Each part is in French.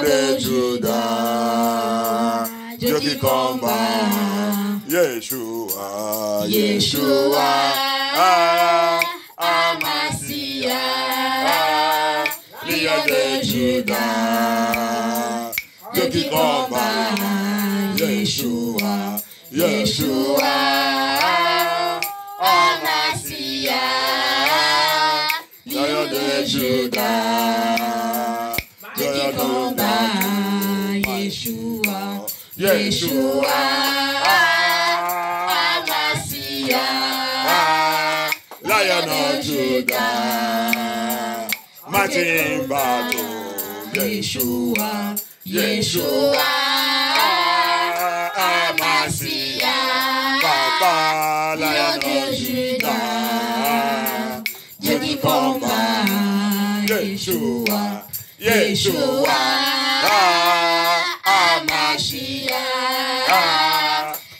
de Judas, Dieu qui combat. Yeshua, Yeshua, Amasia, Lion de Judas, Dieu qui combat. Yeshua, Yeshua, Amasia, Lion de Judas, Dieu qui combat. Yeshua, Yeshua, Amasia, Lion de Judah, Martin battle. Yeshua, Yeshua, Amasia, Papa, Lion de Judah, Dieu qui combat. Yeshua, Yeshua, Amasia,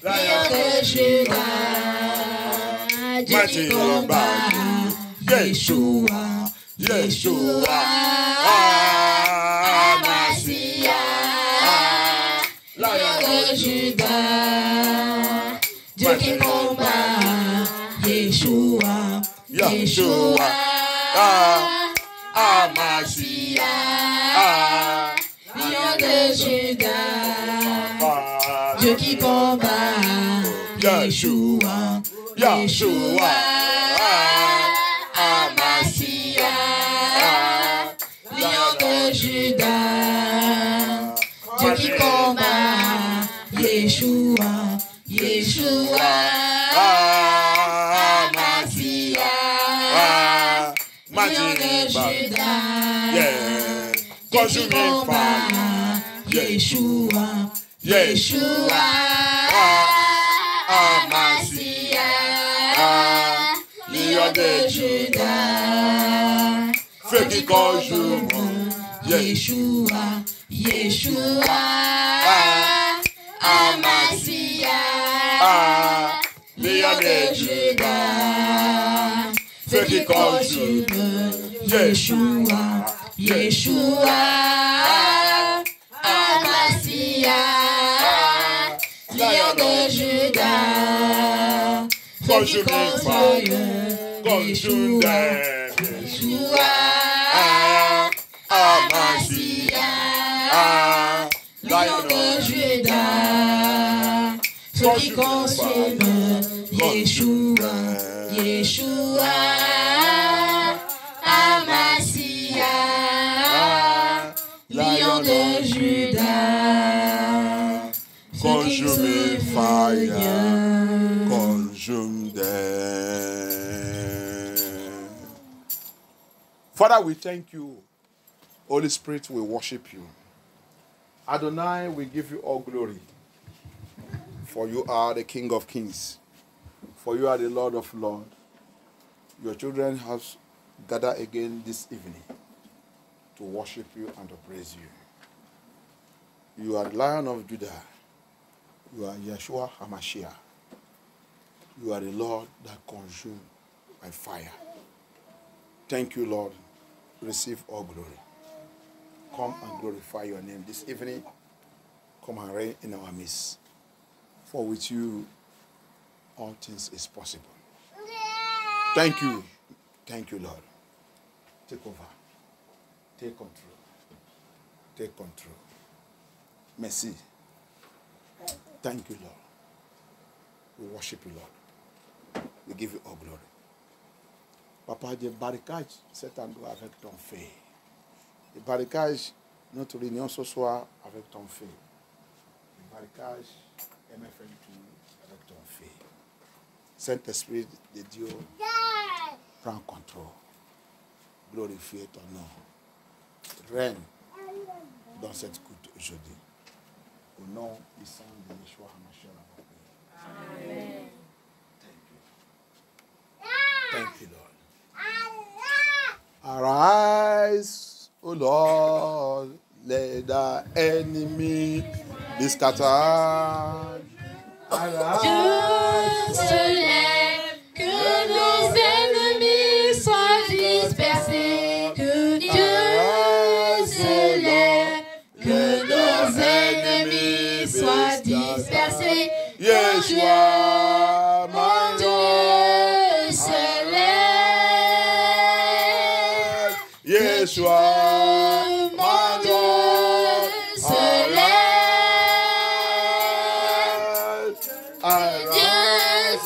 Lion de Judas, Dieu qui combat. Yeshua, Yeshua, Amasia, Lion de Judas, Dieu qui combat. Yeshua, Yeshua, Amasia, Lion de Judas, Dieu qui combat. Yeshua, Yeshua, Amasia, Lion de Judas, Dieu qui combat. Yeshua, Yeshua, Amasia, Lion de Judas, Dieu qui combat. Yeshua, Yeshua, Amasia, Lion de Judas, feu qui conjume. Yeshua, Yeshua, Amasia, Lion de Judas, feu qui conjume. Yeshua, Yeshua, Amasia, Lion de Judas, feu qui conjume. Yeshua, Amasia, Lion de Judas, feu qui consume. Yeshua, Yeshua, Amasia, Lion de Judas, consume fire, consume them. Father, we thank you. Holy Spirit, we worship you. Adonai, we give you all glory. For you are the King of Kings. For you are the Lord of Lords. Your children have gathered again this evening to worship you and to praise you. You are the Lion of Judah. You are Yeshua HaMashiach. You are the Lord that consumes by fire. Thank you, Lord. Receive all glory. Come and glorify your name this evening. Come and reign in our midst. For with you, all things is possible. Thank you. Thank you, Lord. Take over. Take control. Take control. Merci. Thank you, Lord. We worship you, Lord. We give you all glory. Papa, je barricade cet endroit avec ton feu. Je barricade notre réunion ce soir avec ton feu. Je barricade MFM avec ton feu. Saint-Esprit de Dieu, prends contrôle. Glorifie ton nom. Règne dans cette écoute aujourd'hui. Au nom puissant de Yeshua HaMashiach. Amen. Thank you, Lord. Arise, O Lord, let the enemy be scattered. Arise, que nos ennemis soient dispersés, que Dieu se lève, que dispersés. Yeshua, Mon Dieu se lève. Yeshua, Mon Dieu se lève. Dieu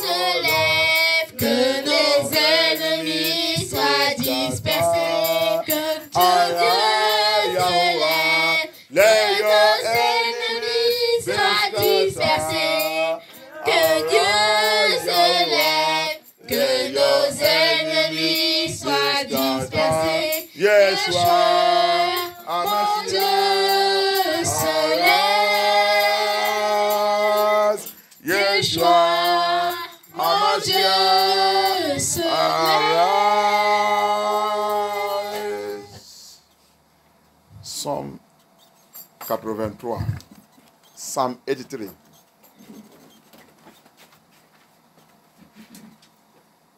se lève. Que nos ennemis soient dispersés. Que Dieu se lève. Que nos ennemis soient dispersés. Que Dieu se lève. Que nos ennemis soient dispersés. Yeshua, Mon Dieu se lève. Yeshua, Mon Dieu se lève. arise. Psalm 83. Psalm 83.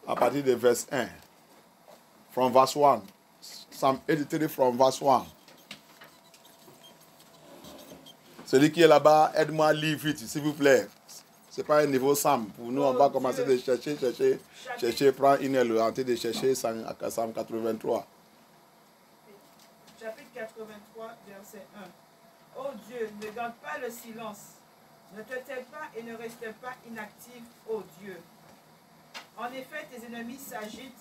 À partir de verse 1. From verse 1. Psalm 83 from verse 1. Celui qui est là-bas, aide-moi à lire vite, s'il vous plaît. Ce n'est pas un niveau Psalm. Pour nous, on va commencer de chercher, prendre une heure en train de chercher Psalm 83. Chapitre 83, verset 1. Ô Dieu, ne garde pas le silence. Ne te tais pas et ne reste pas inactif, ô Dieu. En effet, tes ennemis s'agitent,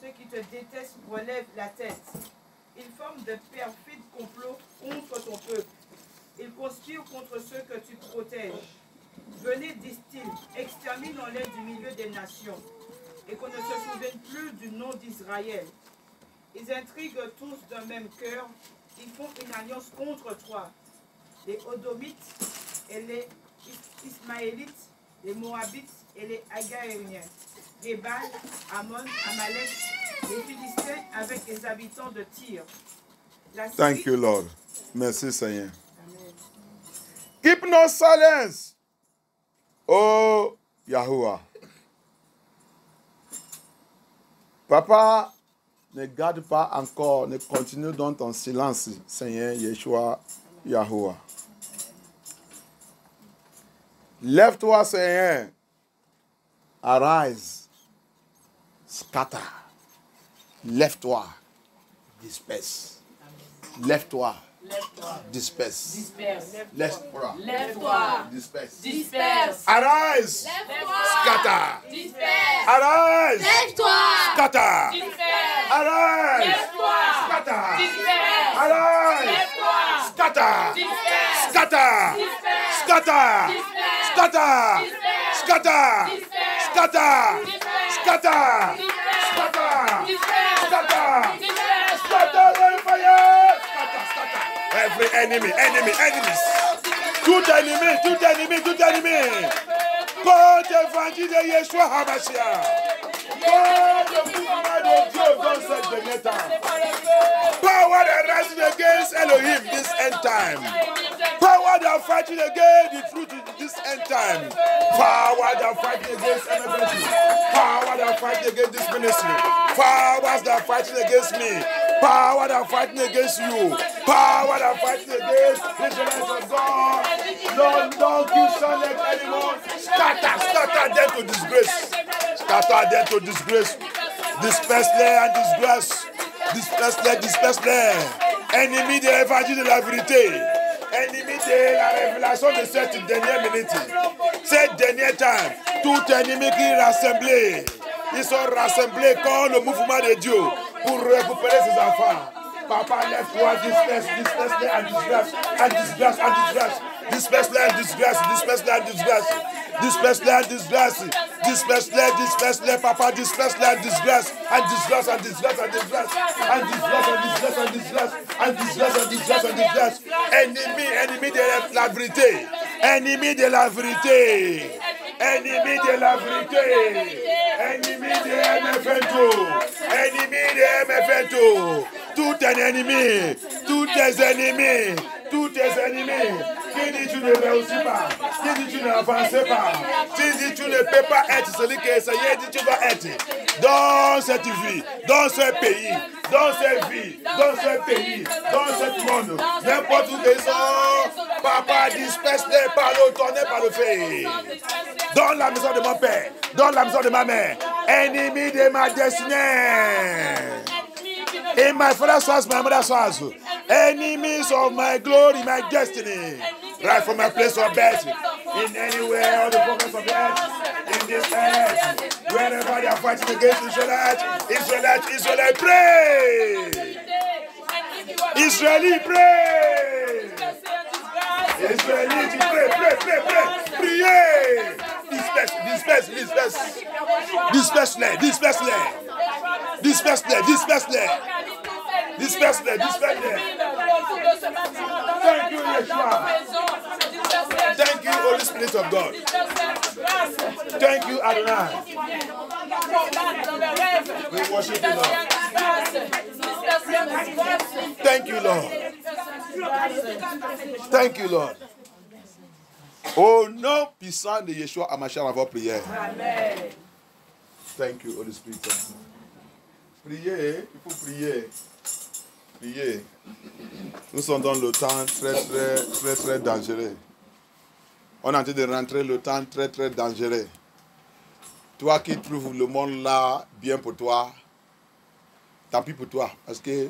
ceux qui te détestent relèvent la tête. Ils forment de perfides complots contre ton peuple. Ils conspirent contre ceux que tu protèges. Venez, disent-ils, exterminons-les du milieu des nations, et qu'on ne se souvienne plus du nom d'Israël. Ils intriguent tous d'un même cœur, ils font une alliance contre toi. Les Odomites et les Ismaélites, les Moabites et les Agaériens, les Bals, Ammon, Amalek, les Philistins avec les habitants de Tyr. Thank you, Lord. Merci, Seigneur. Keep no silence. Oh, Yahuwah. Papa, ne garde pas encore, ne continue dans ton silence, Seigneur Yeshua Yahuwah. Lève-toi, Seigneur. Arise. Scatter. Lève-toi. Disperse. Lève-toi. Disperse. Lève-toi. Disperse. Arise. Scatter. Arise. Scatter. Arise. Scatter. Arise. Scatter. Scatter. Scatter. Scatter. Scatter. Scatter. Scatter. Scatter. Scatter by fire. Scatter. Every enemies. Tout ennemi. Porte l'évangile de Yeshua Hamashiach. Porte le mouvement de Dieu dans cette dernière temps. Power that rising against Elohim this end time. Power that fighting against the truth in this end time. Power that fighting against everybody. Power that fighting against this ministry. Powers that fighting against me. Power that fighting against you. Power that fighting against the Israelites of God. Lord, don't keep silent anymore. Scatter them to disgrace. Scatter them to disgrace. Disperse-les en disgrace. Disperse-les. Ennemis de l'évangile de la vérité. Ennemis de la révélation de cette dernière minute. Cette dernière temps, tout ennemi qui est rassemblé, ils sont rassemblés comme le mouvement de Dieu pour récupérer ses enfants. Papa, lève-toi, disperse-les en disgrace. Disperse-les en disgrace. Disperse-les, papa, disperse-les en disgrace. Ennemi de la vérité. Ennemi de MF22. Tout un ennemi. Tous tes ennemis. Qui dit tu ne réussis pas? Qui dit tu n'avances pas? Qui dit tu ne peux pas être celui que le Seigneur dit tu dois être? Dans cette vie, dans ce pays, dans cette vie, dans ce pays, dans ce monde, n'importe où ils sont, Papa, disperse-les par le tonnerre, par le feu. Dans la maison de mon père, dans la maison de ma mère, ennemi de ma destinée. In my father's house, my mother's house, enemies of my glory, my destiny, right from my place of birth, in anywhere on the focus of the earth, in this earth, wherever they are fighting against Israelites, pray! Israeli, pray! Israeli, pray! Priez! Disperse-les. Thank you, Yeshua. Thank you, Holy Spirit of God. Thank you, Adonai. We worship you, Lord. Thank you, Lord. Thank you, Lord. Au nom puissant de Yeshua Hamashiach, à votre prière. Amen. Thank you, Holy Spirit. Priez, il faut prier. Priez. Nous sommes dans le temps très dangereux. On est en train de rentrer le temps très dangereux. Toi qui trouves le monde là bien pour toi, tant pis pour toi. Parce que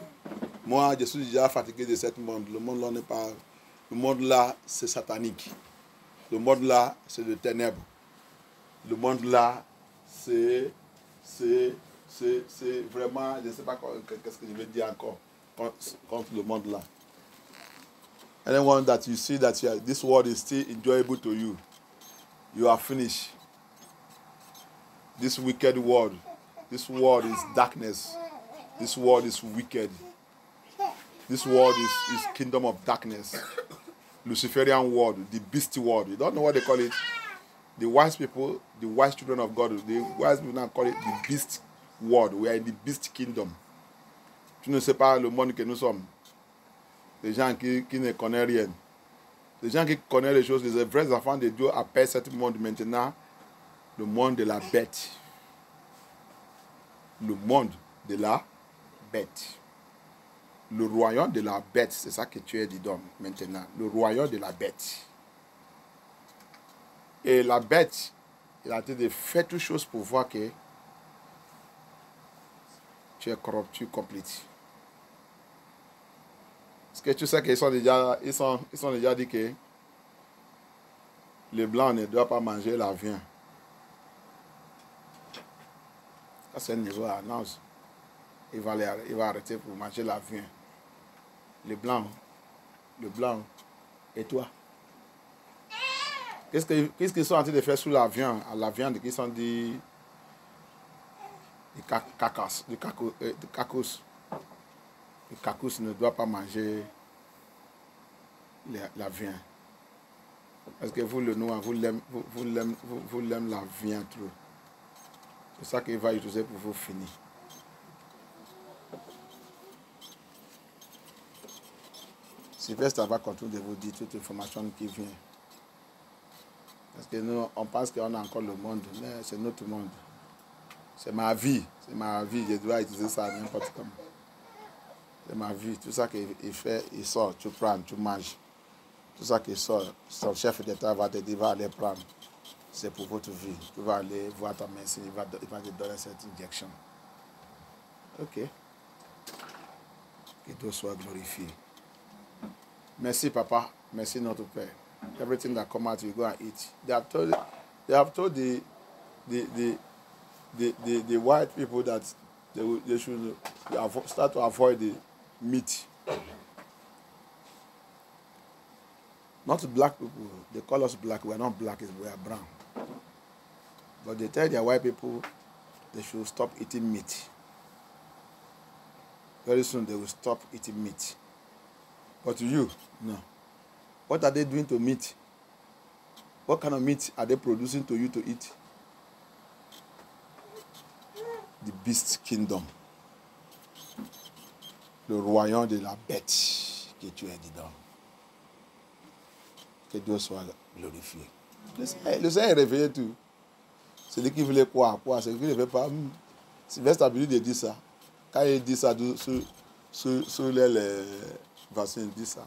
moi, je suis déjà fatigué de ce monde. Le monde là n'est pas. Le monde là, c'est satanique. Le monde là, c'est le ténèbre. Le monde là, c'est vraiment, je ne sais pas qu'est-ce que je vais dire encore contre le monde là. Anyone that you see that this world is still enjoyable to you, you are finished. This wicked world, this world is darkness. This world is wicked. This world is kingdom of darkness. Luciferian world, the beast world. You don't know what they call it. The wise people, the wise children of God, the wise people now call it the beast world. We are in the beast kingdom. Tu ne sais pas le monde que nous sommes. Les gens qui ne connaissent rien. Les gens qui connaissent les choses, les vrais enfants de Dieu appellent ce monde maintenant le monde de la bête. Le monde de la bête. Le royaume de la bête, c'est ça que tu es dit d'homme maintenant. Le royaume de la bête. Et la bête, il a été de faire toutes choses pour voir que tu es corrompu, complète. Parce que tu sais qu'ils sont déjà dit que les blancs ne doivent pas manger la viande. Ça c'est un niveau à annonce. Il va arrêter pour manger la viande. Le blanc. Et toi? Qu'est-ce qu'ils sont en train de faire sous la viande? À la viande, qu'ils sont dit du cacos. Le cacos ne doit pas manger la viande. Parce que vous, le noir, vous l'aimez la viande trop. C'est ça qu'il va utiliser pour vous finir. Sylvestre va continuer de vous dire toute information qui vient. Parce que nous, on pense qu'on a encore le monde, mais c'est notre monde. C'est ma vie. Je dois utiliser ça n'importe comment. C'est ma vie. Tout ça qu'il fait, il sort, tu prends, tu manges. Tout ça qu'il sort, son chef d'État va te dire, va aller prendre. C'est pour votre vie. Tu vas aller voir ta médecine, il va te donner cette injection. Ok. Que Dieu soit glorifié. Merci, Papa. Merci, notre Père. Everything that comes out, you go and eat. They have told the white people that they should start to avoid the meat. Not black people. They call us black. We are not black. We are brown. But they tell their white people they should stop eating meat. Very soon they will stop eating meat. But to you, no. What are they doing to meat? What kind of meat are they producing to you to eat? The beast kingdom. Le royaume de la bête que tu es dedans. Que Dieu soit glorifié. Le Seigneur est réveillé tout. C'est lui qui voulait quoi? C'est lui qui ne veut pas. Sylvestre a voulu de dire ça. Quand il dit ça sur les vaccins, il dit ça.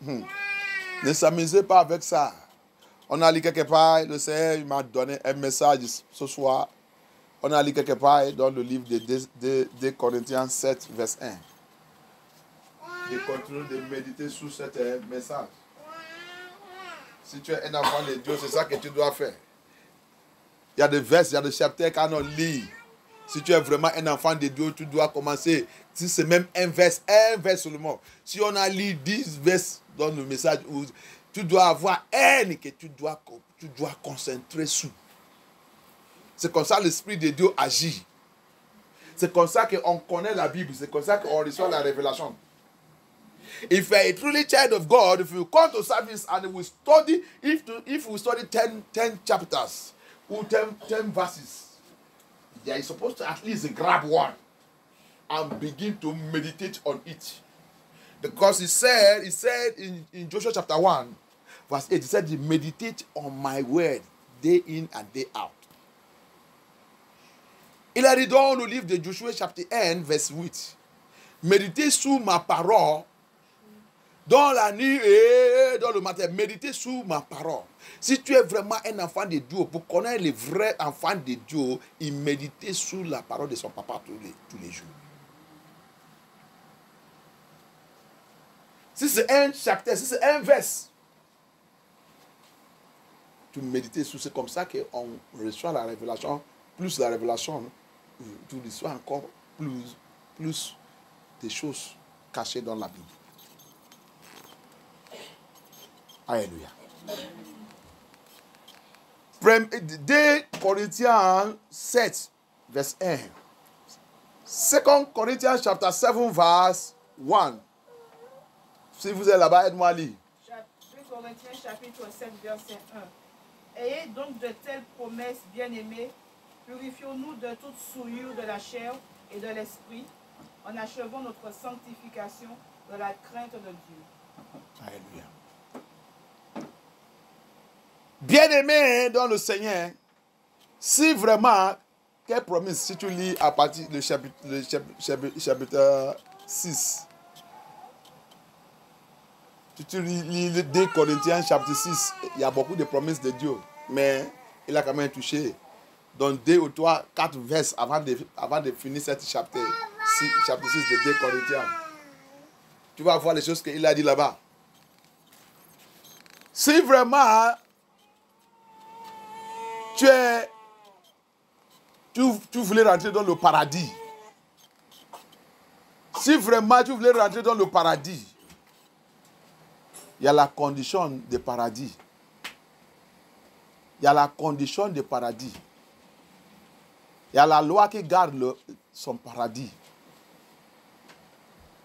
Ne s'amusez pas avec ça. On a lu quelque part, le Seigneur m'a donné un message ce soir. On a lu quelque part dans le livre de Corinthiens 7, verset 1. De continuer de méditer sur ce message. Si tu es un enfant de Dieu, c'est ça que tu dois faire. Il y a des versets, il y a des chapitres qu'on lit. Si tu es vraiment un enfant de Dieu, tu dois commencer. Si c'est même un vers seulement. Si on a lu 10 versets dans le message, tu dois avoir un que tu dois concentrer sur. C'est comme ça que l'Esprit de Dieu agit. C'est comme ça qu'on connaît la Bible. C'est comme ça qu'on reçoit la révélation. If you are a truly child of God, if you come to service and we study, if we study 10 chapters or 10 verses, you are supposed to at least grab one and begin to meditate on it. Because he said in Joshua chapter 1, verse 8, he said, meditate on my word day in and day out. Il a dit dans le livre de Joshua chapitre 1, verse 8, méditez sur ma parole dans la nuit et dans le matin. Méditez sur ma parole. Si tu es vraiment un enfant de Dieu, pour connaître les vrais enfants de Dieu, il médite sur la parole de son papa tous les jours. Si c'est un chapitre, si c'est un verset, tu médites sur, c'est comme ça qu'on reçoit la révélation, plus la révélation, tu reçois encore plus des choses cachées dans la Bible. Alléluia. 2 Corinthiens 7, verset 1. 2 Corinthiens chapter 7, verse 1. Si vous êtes là-bas, aide-moi à lire. 2 Corinthiens chapitre 7, verset 1. Ayez donc de telles promesses, bien-aimés, purifions-nous de toute souillure de la chair et de l'esprit, en achevant notre sanctification de la crainte de Dieu. Alléluia. Bien-aimé dans le Seigneur, si vraiment, quelle promesse, si tu lis à partir du chapitre 6, si tu lis le 2 Corinthiens chapitre 6, il y a beaucoup de promesses de Dieu, mais il a quand même touché dans 2 ou 3, 4 versets avant de finir cette chapitre 6 de 2 Corinthiens. Tu vas voir les choses qu'il a dit là-bas. Si vraiment tu voulais rentrer dans le paradis, si vraiment tu voulais rentrer dans le paradis, il y a la condition de paradis. Il y a la condition de paradis. Il y a la loi qui garde son paradis.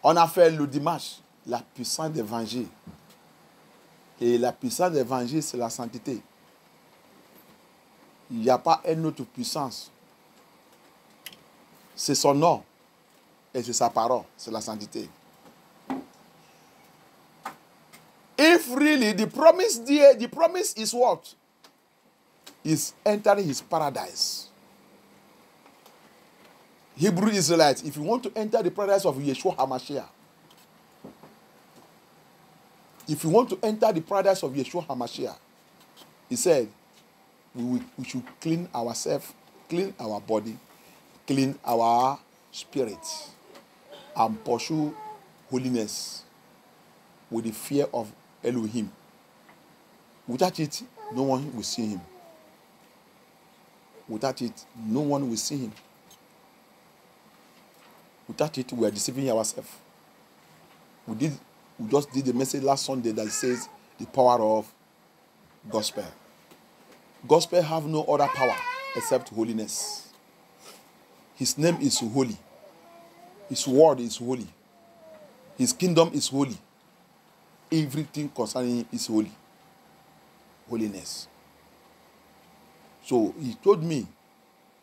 On a fait le dimanche la puissance d'évangile. Et la puissance d'évangile, c'est la sainteté. Il n'y a pas une autre puissance. C'est son nom et c'est sa parole, c'est la sainteté. If really the promise is what? Is entering his paradise. Hebrew Israelites, if you want to enter the paradise of Yeshua HaMashiach, if you want to enter the paradise of Yeshua HaMashiach, he said, we should clean ourselves, clean our body, clean our spirit, and pursue holiness with the fear of Elohim. Without it, no one will see him. Without it, no one will see him. Without it, we are deceiving ourselves. We just did the message last Sunday that says the power of gospel. Gospel have no other power except holiness. His name is holy. His word is holy. His kingdom is holy. Everything concerning him is holy. Holiness. So he told me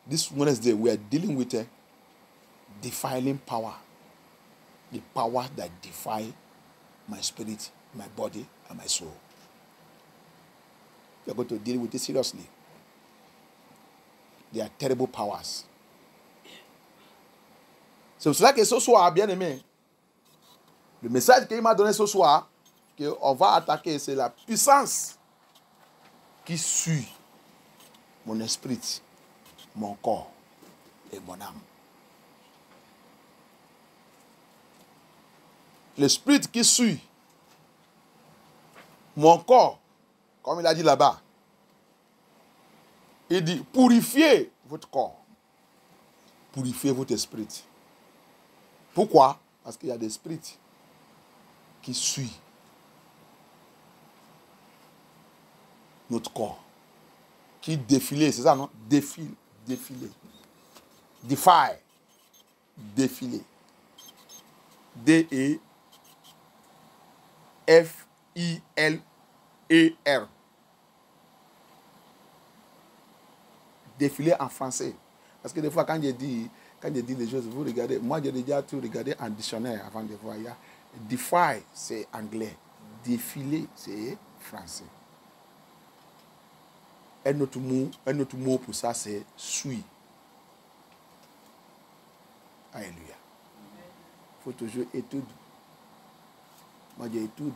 this Wednesday we are dealing with a defiling power. The power that defile my spirit, my body, and my soul. We are going to deal with it seriously. They are terrible powers. C'est pour cela que ce soir, bien aimé, le message qu'il m'a donné ce soir, qu'on va attaquer, c'est la puissance qui suit mon esprit, mon corps et mon âme. L'esprit qui suit mon corps, comme il a dit là-bas, il dit purifiez votre corps, purifiez votre esprit. Pourquoi? Parce qu'il y a des esprits qui suivent notre corps, qui défilent, c'est ça, non? Défiler. Defy. Défiler. D-E-F-I-L-E-R. Défiler en français. Parce que des fois, quand je dis des choses, vous regardez, moi j'ai déjà tout regardé en dictionnaire avant de voir. Il y a defy, c'est anglais. Défiler, c'est français. Un autre mot pour ça, c'est suis. Alléluia. Il faut toujours étudier. Moi, j'étudie.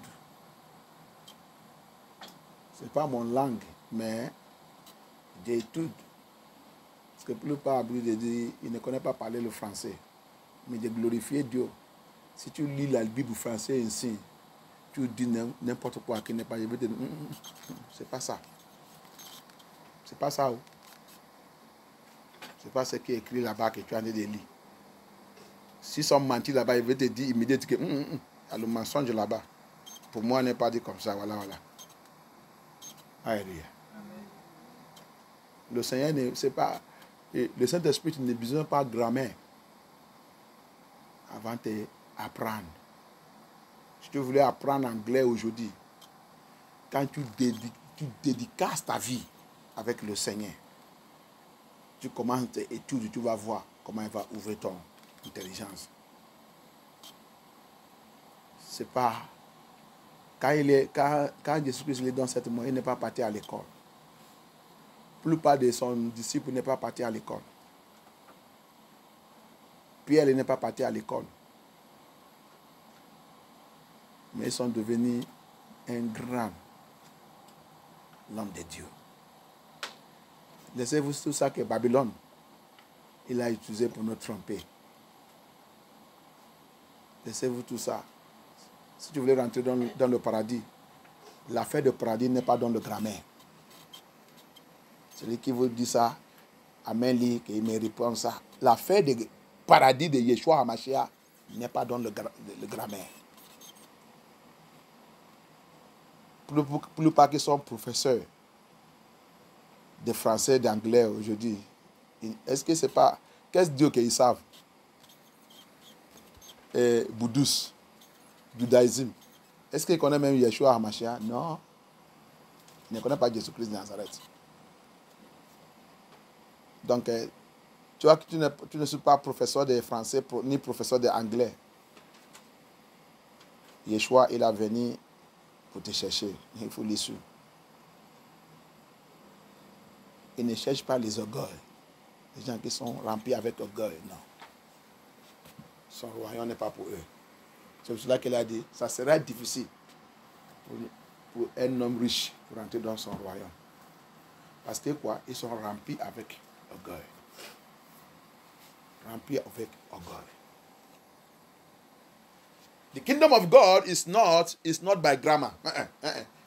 Ce n'est pas mon langue, mais j'étudie. Parce que la plupart ils ne connaissent pas parler le français. Mais de glorifier Dieu. Si tu lis la Bible française ici, tu dis n'importe quoi qui n'est pas. Je vais te dire, c'est pas ça. C'est pas ça. C'est pas ce qui est écrit là-bas que tu as de lire. Si sont menti là-bas, il veut te dire immédiatement que il y a le mensonge là-bas. Pour moi, on n'est pas dit comme ça. Voilà. Alléluia. Le Seigneur, c'est pas. Le Saint-Esprit ne besoin pas de grammaire avant d'apprendre. Si tu voulais apprendre anglais aujourd'hui, quand tu dédicaces ta vie avec le Seigneur, tu commences tes études, tu vas voir comment il va ouvrir ton intelligence. C'est pas. Quand Jésus-Christ est dans cette monde, il n'est pas parti à l'école. La plupart de son disciple n'est pas parti à l'école. Pierre n'est pas parti à l'école. Mais ils sont devenus un grand l'homme de Dieu. Laissez-vous tout ça que Babylone, il a utilisé pour nous tromper. Laissez-vous tout ça. Si tu voulais rentrer dans le paradis, l'affaire de paradis n'est pas dans le grammaire. Celui qui vous dit ça, Amen, qu'il me répond ça. L'affaire du paradis de Yeshua HaMashiach n'est pas dans le grammaire. Plus pas qu'ils sont professeurs de français, d'anglais aujourd'hui. Est-ce que c'est pas... Qu'est-ce Dieu qu'ils savent? Bouddhisme, judaïsme. Est-ce qu'ils connaissent même Yeshua HaMashiach? Non. Ils ne connaissent pas Jésus-Christ de Nazareth. Donc, tu vois que tu ne suis pas professeur de français ni professeur d'anglais. Yeshua, il a venu pour te chercher. Il faut l'issue. Il ne cherche pas les orgueils. Les gens qui sont remplis avec orgueil, non. Son royaume n'est pas pour eux. C'est pour cela qu'il a dit, ça sera difficile pour un homme riche pour entrer dans son royaume. Parce que quoi? Ils sont remplis avec orgueil. Remplis avec orgueil. The kingdom of God is not by grammar.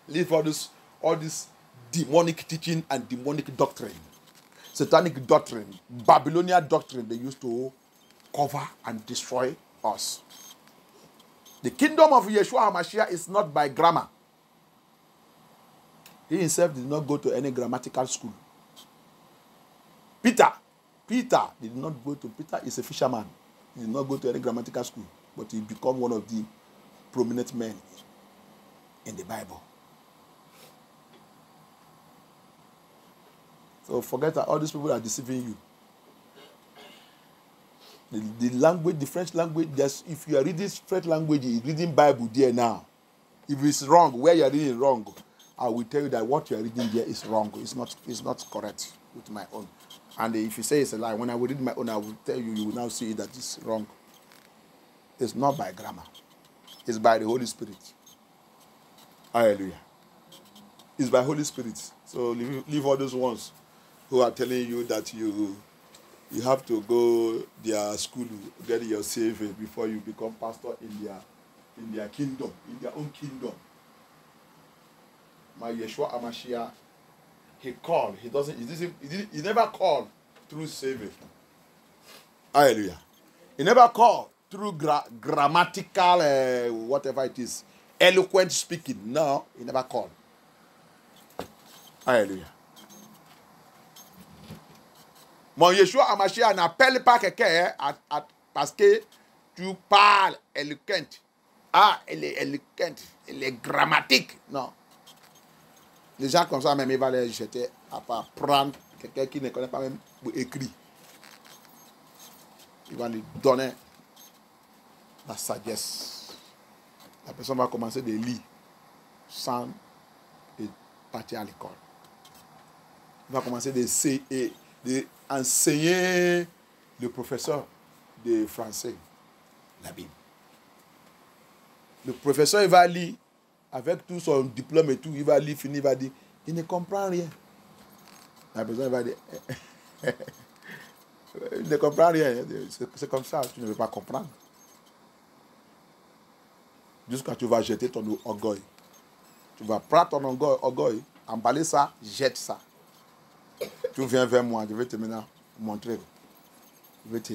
Leave all this demonic teaching and demonic doctrine. Satanic doctrine, Babylonian doctrine they used to cover and destroy us. The kingdom of Yeshua HaMashiach is not by grammar. He himself did not go to any grammatical school. Peter did not go to, Peter is a fisherman. He did not go to any grammatical school, but he became one of the prominent men in the Bible. So forget that all these people are deceiving you. The language, the French language, just if you are reading French language, you're reading Bible there now. If it's wrong, where you are reading wrong, I will tell you that what you are reading there is wrong. It's not correct with my own. And if you say it's a lie, when I will read my own, I will tell you, you will now see that it's wrong. It's not by grammar. It's by the Holy Spirit. Hallelujah. It's by Holy Spirit. So leave all those ones who are telling you that you have to go their school, get your CV before you become pastor in their kingdom, in their own kingdom. My Yeshua Amashia, he called. He never called through CV. Hallelujah. He never called through grammatical, whatever it is, eloquent speaking. No, he never called. Hallelujah. Mon Yeshua Amashia n'appelle pas quelqu'un parce que tu parles éloquent. Ah, elle est éloquente, elle est grammatique. Non. Les gens comme ça, même, ils vont les jeter à part prendre quelqu'un qui ne connaît pas même écrit. Il va lui donner la sagesse. La personne va commencer de lire sans partir à l'école. Il va commencer d'enseigner le professeur de français la Bible. Le professeur, il va lire avec tout son diplôme et tout, il va lire, finir, il va dire, il ne comprend rien. La personne va dire, il ne comprend rien. C'est comme ça, tu ne veux pas comprendre. Jusqu'à tu vas jeter ton orgueil. Tu vas prendre ton orgueil, emballer ça, jette ça. Tu viens vers moi, je vais te maintenant montrer. Je vais te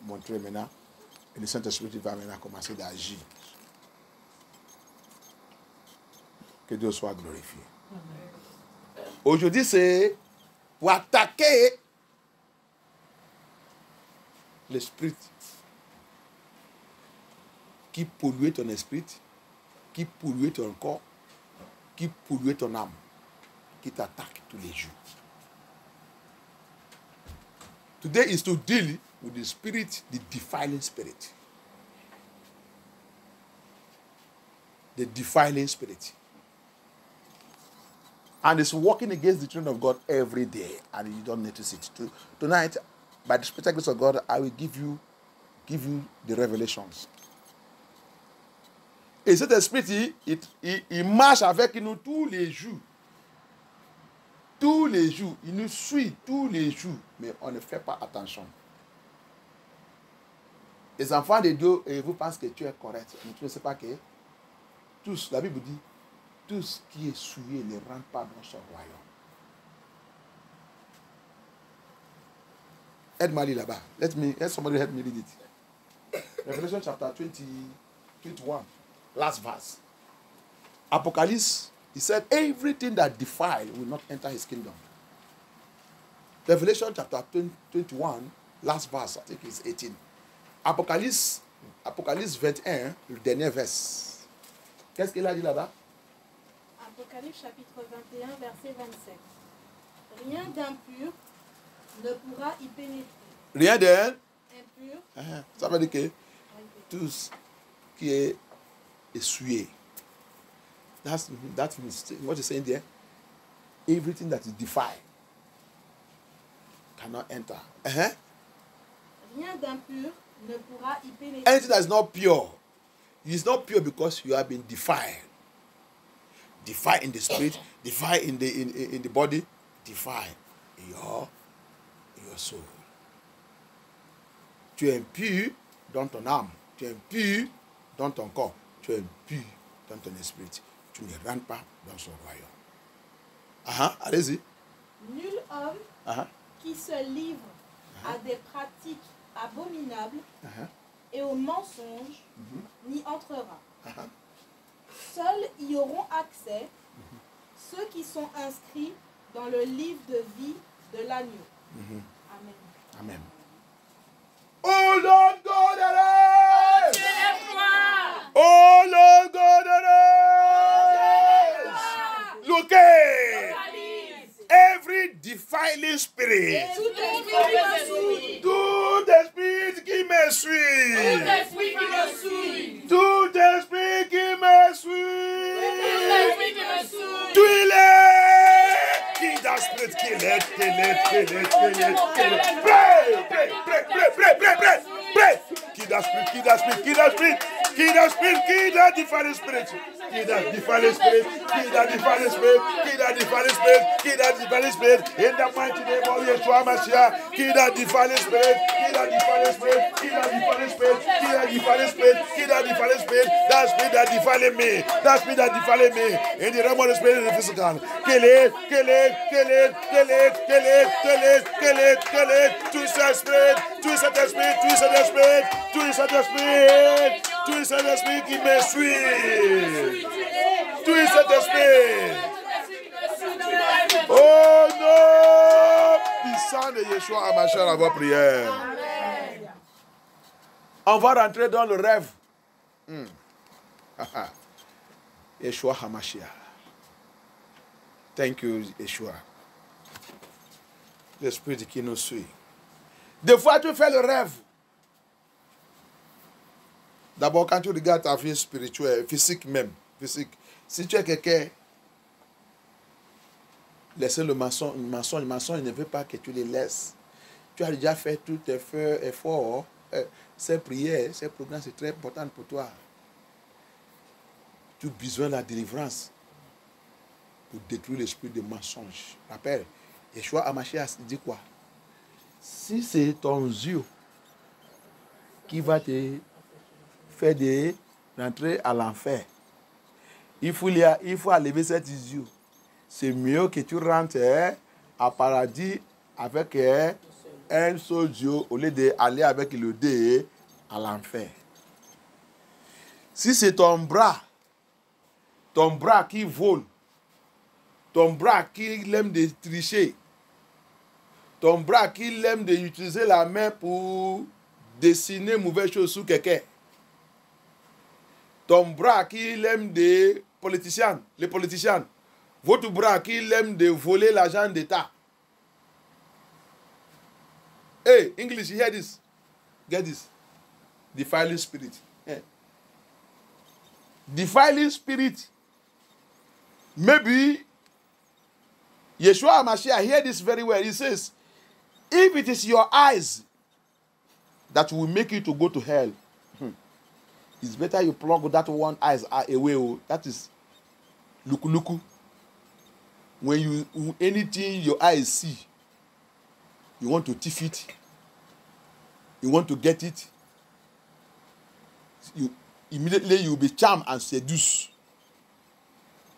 montrer maintenant. Et le Saint-Esprit va maintenant commencer d'agir. Que Dieu soit glorifié. Aujourd'hui, c'est pour attaquer l'esprit qui pollue ton esprit, qui pollue ton corps, qui pollue ton âme, qui t'attaque tous les jours. Today is to deal with the spirit, the defiling spirit. The defiling spirit. And it's working against the throne of God every day. And you don't notice it. Tonight, by the special grace of God, I will give you the revelations. Et cet esprit, il marche avec nous tous les jours. Tous les jours. Il nous suit tous les jours. Mais on ne fait pas attention. Les enfants de Dieu, vous pensez que tu es correct. Mais tu ne sais pas que tous, la Bible dit, tout ce qui est souillé ne rentre pas dans son royaume. Aide-moi là-bas. Let somebody help me read it. Revelation chapter 21, last verse. Apocalypse, he said, everything that defile will not enter his kingdom. Revelation chapter 21, last verse, I think it's 18. Apocalypse 21, le dernier verse. Qu'est-ce qu'il a dit là-bas? Apocalypse chapitre 21, verset 27. Rien d'impur ne pourra y pénétrer. Rien Impur. Ça veut dire que tout ce qui est essuyé. That's what you're saying there. Everything that is defiled cannot enter. Rien d'impur ne pourra y pénétrer. Anything that is not pure. It is not pure because you have been defiled. Defiled in the spirit, defiled in the body, defiled in your soul. Tu es impur dans ton âme, tu es impur dans ton corps, tu es impur dans ton esprit. Tu ne rentres pas dans son royaume. Allez-y. Nul homme qui se livre à des pratiques abominables et aux mensonges n'y entrera. Seuls y auront accès ceux qui sont inscrits dans le livre de vie de l'agneau. Amen. Amen. Oh Lord God, arise! Oh Lord God, arise! Look at every defiling spirit. Tout esprit qui me suit. Tout esprit qui me suit. Kill that spirit, kill it. Pray. Kill that spirit. Kill that defiling spirit. kill that defiling spirit, kill that defiling spirit, kill that defiling spirit, kill that defiling spirit, in the mighty name of Yeshua Mashiach, kill that defiling spirit, kill that defiling spirit, kill that defiling spirit, kill that defiling spirit, kill that defiling spirit, that spirit that defiling me, that spirit that defiling me, in the realm of the spirit and the physical, kill it, kill it, kill it, kill it, kill it, kill it, kill it, kill it, twist that spirit, twist that spirit, twist that spirit, twist that spirit, twist that spirit, qui me suit, twist that spirit. Oh non, puissant de Yeshua Hamashiach à votre prière. On va rentrer dans le rêve. Yeshua Hamashiach. Thank you, Yeshua. L'esprit qui nous suit. Des fois, tu fais le rêve. D'abord, quand tu regardes ta vie spirituelle, physique même, physique, si tu es quelqu'un, laissez le mensonge, il ne veut pas que tu les laisses. Tu as déjà fait tous tes efforts, ces prières, ces programmes, c'est très important pour toi. Tu as besoin de la délivrance pour détruire l'esprit de mensonge. Rappelle, Yeshua Hamashiach dit quoi? Si c'est ton yeux qui va te faire rentrer à l'enfer, il faut enlever cet yeux. C'est mieux que tu rentres à paradis avec un seul yeux au lieu d'aller avec le dé à l'enfer. Si c'est ton bras qui vole, ton bras qui aime de tricher, ton bras qui aime d'utiliser la main pour dessiner mauvaises choses sur quelqu'un, ton bras qui aime les politiciens, votre bras qui aime de voler l'argent d'État. Hey, English, you hear this? Get this. Defiling spirit. Yeah. Defiling spirit. Maybe Yeshua Hamashiach hear this very well. He says, if it is your eyes that will make you to go to hell, it's better you plug that one eyes away. That is luku. When anything your eyes see, you want to thief it, you want to get it, immediately you'll be charmed and seduced.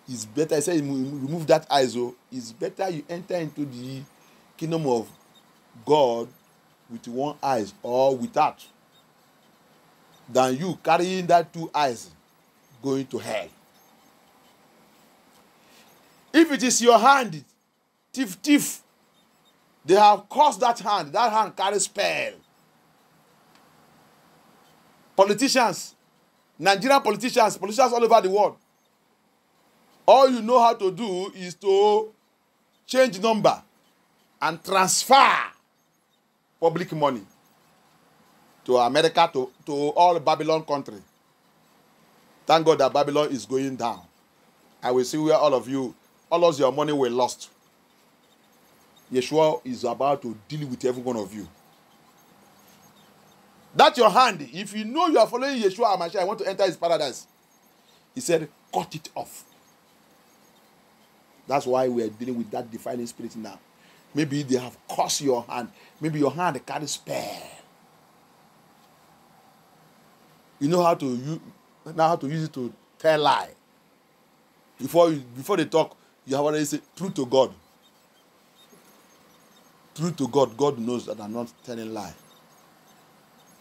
It's better, I say, remove that eyes. It's better you enter into the kingdom of God with one eyes or without, than you carrying that two eyes going to hell. If it is your hand, thief, they have caused that hand carries spell. Politicians, Nigerian politicians all over the world, all you know how to do is to change number and transfer public money to America, to all Babylon country. Thank God that Babylon is going down. I will see where all of your money were lost. Yeshua is about to deal with every one of you. That's your hand. If you know you are following Yeshua Hamashiach, I want to enter his paradise. He said, cut it off. That's why we are dealing with that defiling spirit now. Maybe they have cursed your hand. Maybe your hand carries spell. You know how to use it to tell lie. Before they talk, you have already said truth to God. Truth to God. God knows that I'm not telling lie.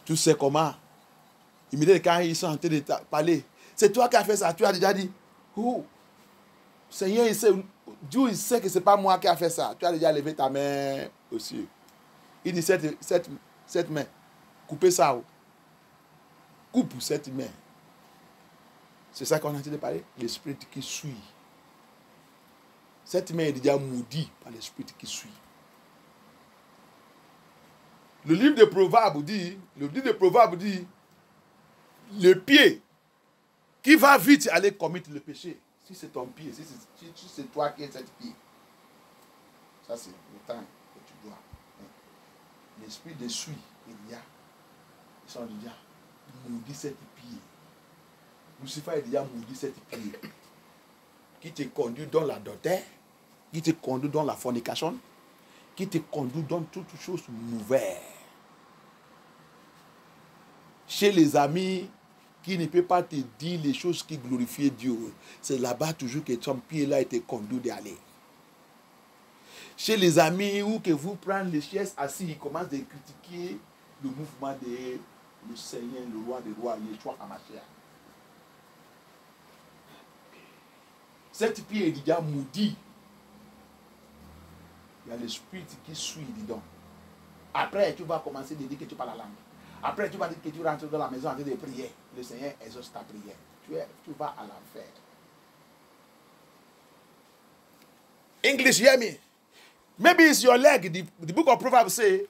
Tu sais comment? Immédiatement quand ils sont en train de parler, c'est toi qui as fait ça. Tu as déjà dit, oh, Seigneur, Dieu il sait que c'est pas moi qui a fait ça. Tu as déjà levé ta main au ciel. Il dit cette main, coupez ça. Coupe cette main. C'est ça qu'on a en train de parler. L'esprit qui suit. Cette main est déjà maudite par l'esprit qui suit. Le livre de Proverbes dit, le pied qui va vite aller commettre le péché. Si c'est ton pied, si c'est toi qui es cette pied. Ça c'est le temps que tu dois. L'esprit de suit, il y a. Ils sont déjà maudits cette pied. Lucifer est déjà maudit cette pied qui te conduit dans l'adultère, qui te conduit dans la fornication, qui te conduit dans toutes choses mauvaises. Chez les amis qui ne peuvent pas te dire les choses qui glorifient Dieu, c'est là-bas toujours que ton pied-là te conduit d'aller. Chez les amis où que vous prenez les chaises assis, ils commencent à critiquer le mouvement de le Seigneur, le roi des rois, Yeshua HaMashiach. Cette pied est déjà maudit. Il y a l'esprit qui suit dedans. Après, tu vas commencer à dire que tu parles la langue. Après, tu vas dire que tu rentres dans la maison en train de prier. Le Seigneur exauce ta prière. Tu vas à l'enfer. English, hear me. Maybe it's your leg. The book of Proverbs say,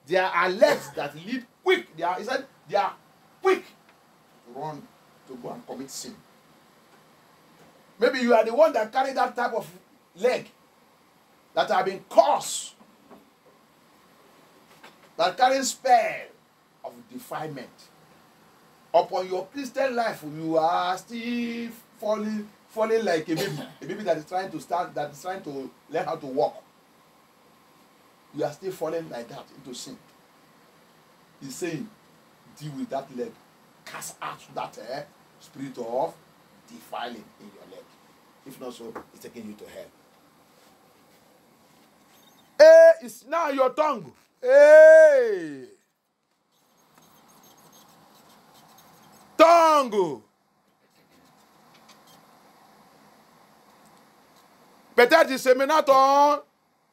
there are legs that lead quick. They are quick to run, to go and commit sin. Maybe you are the one that carry that type of leg that have been cursed, that carry spell of defilement. Upon your Christian life, you are still falling like a baby that is trying to learn how to walk. You are still falling like that into sin. He's saying, deal with that leg. Cast out that spirit of defiling in your leg. If not so, it's taking you to hell. Hey, it's now your tongue. Hey! Tongue! Peut-être c'est maintenant ton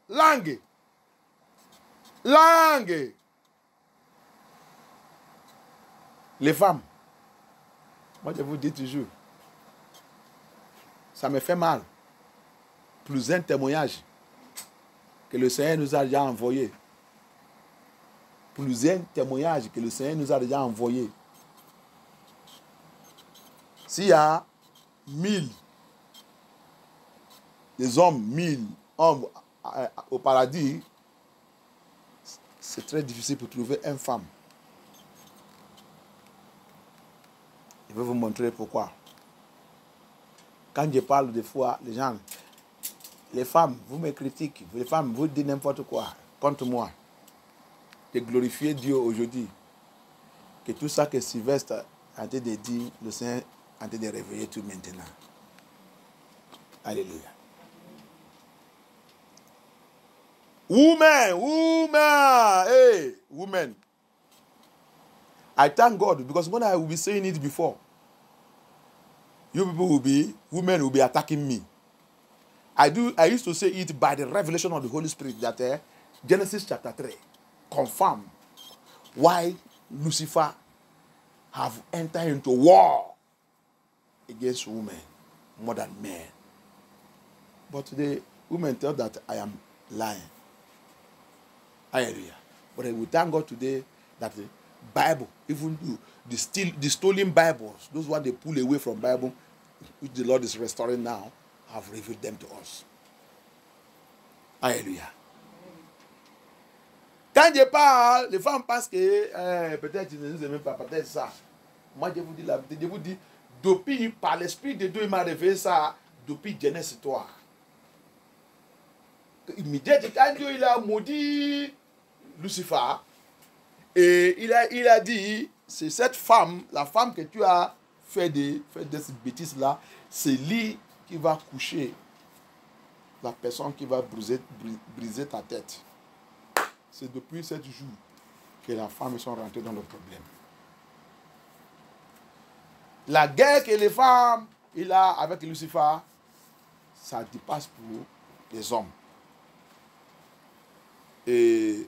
langue. Langue. Les femmes, moi je vous dis toujours, ça me fait mal. Plus un témoignage que le Seigneur nous a déjà envoyé. Plus un témoignage que le Seigneur nous a déjà envoyé. S'il y a 1000 des hommes, 1000 hommes au paradis, c'est très difficile pour trouver une femme. Je vais vous montrer pourquoi. Quand je parle des fois, les gens, les femmes, vous me critiquez, les femmes, vous dites n'importe quoi contre moi. De glorifier Dieu aujourd'hui. Que tout ça que Sylvestre a été dit, le Seigneur a été de réveiller tout maintenant. Alléluia. Hey, women. I thank God because when I will be saying it before, women will be attacking me. I used to say it by the revelation of the Holy Spirit that Genesis chapter 3 confirm why Lucifer have entered into war against women more than men. But today, women tell that I am lying. Hallelujah. But we thank God today that the Bible, even the stolen Bibles, those ones they pull away from Bible, which the Lord is restoring now, have revealed them to us. Alléluia. Quand je parle, les femmes pensent que peut-être ils ne nous aiment pas, peut-être ça. Moi je vous dis la vérité, je vous dis, depuis, par l'Esprit de Dieu, il m'a révélé ça depuis Genèse 3. Immédiatement, quand Dieu il a maudit Lucifer, et il a dit, c'est cette femme, la femme que tu as fait de cette bêtise-là, c'est lui qui va coucher la personne qui va briser ta tête. C'est depuis 7 jours que les femmes sont rentrées dans le problème. La guerre que les femmes il a avec Lucifer, ça dépasse pour les hommes. Et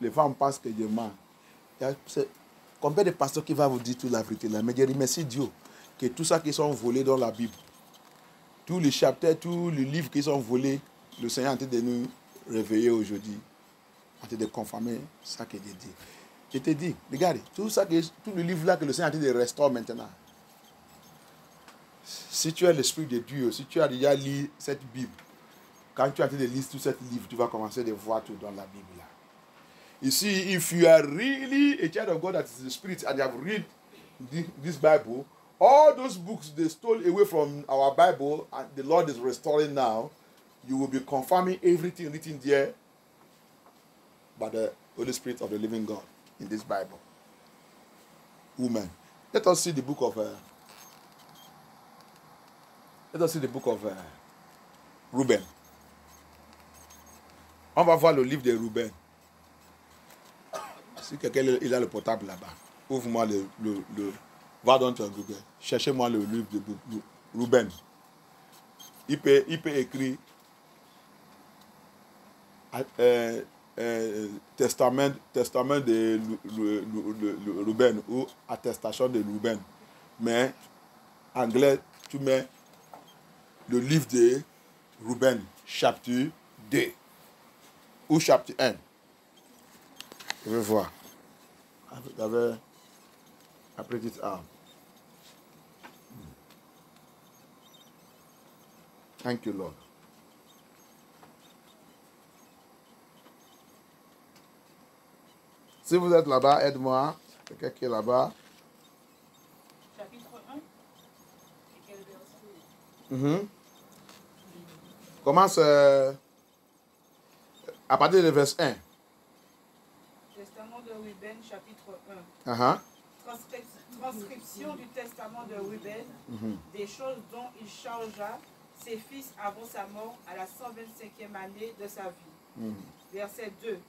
les femmes pensent que je mens. Combien de pasteurs qui va vous dire toute la vérité là? Mais je remercie Dieu que tout ça qui sont volés dans la Bible, tous les chapitres, tous les livres qui sont volés, le Seigneur est en train de nous réveiller aujourd'hui, en train de confirmer ça que j'ai dit. Je te dis, regarde, tout le livre là que le Seigneur est en train de restaurer maintenant. Si tu as l'Esprit de Dieu, si tu as déjà lu cette Bible, quand tu es en train de lire tout ce livre, tu vas commencer à voir tout dans la Bible là. You see, if you are really a child of God that is the Spirit and you have read this Bible, all those books they stole away from our Bible and the Lord is restoring now, you will be confirming everything written there by the Holy Spirit of the living God in this Bible. Woman. Let us see the book of Reuben. On va voir le livre de Reuben. Si quelqu'un il a le portable là-bas, ouvre-moi va dans ton Google. Cherchez-moi le livre de Reuben. Il peut écrire testament de Reuben ou attestation de Reuben. Mais anglais, tu mets le livre de Reuben, chapitre 2 ou chapitre 1. Je vais voir. Après petite arme. Thank you, Lord. Si vous êtes là-bas, aide-moi. Quelqu'un qui est là-bas. Chapitre 1. Et quel verset? Commence à partir du verset 1. Testament de Reuben, chapitre 1. Uh-huh. Transcription du testament de Reuben, des choses dont il chargea ses fils avant sa mort à la 125e année de sa vie. Verset 2.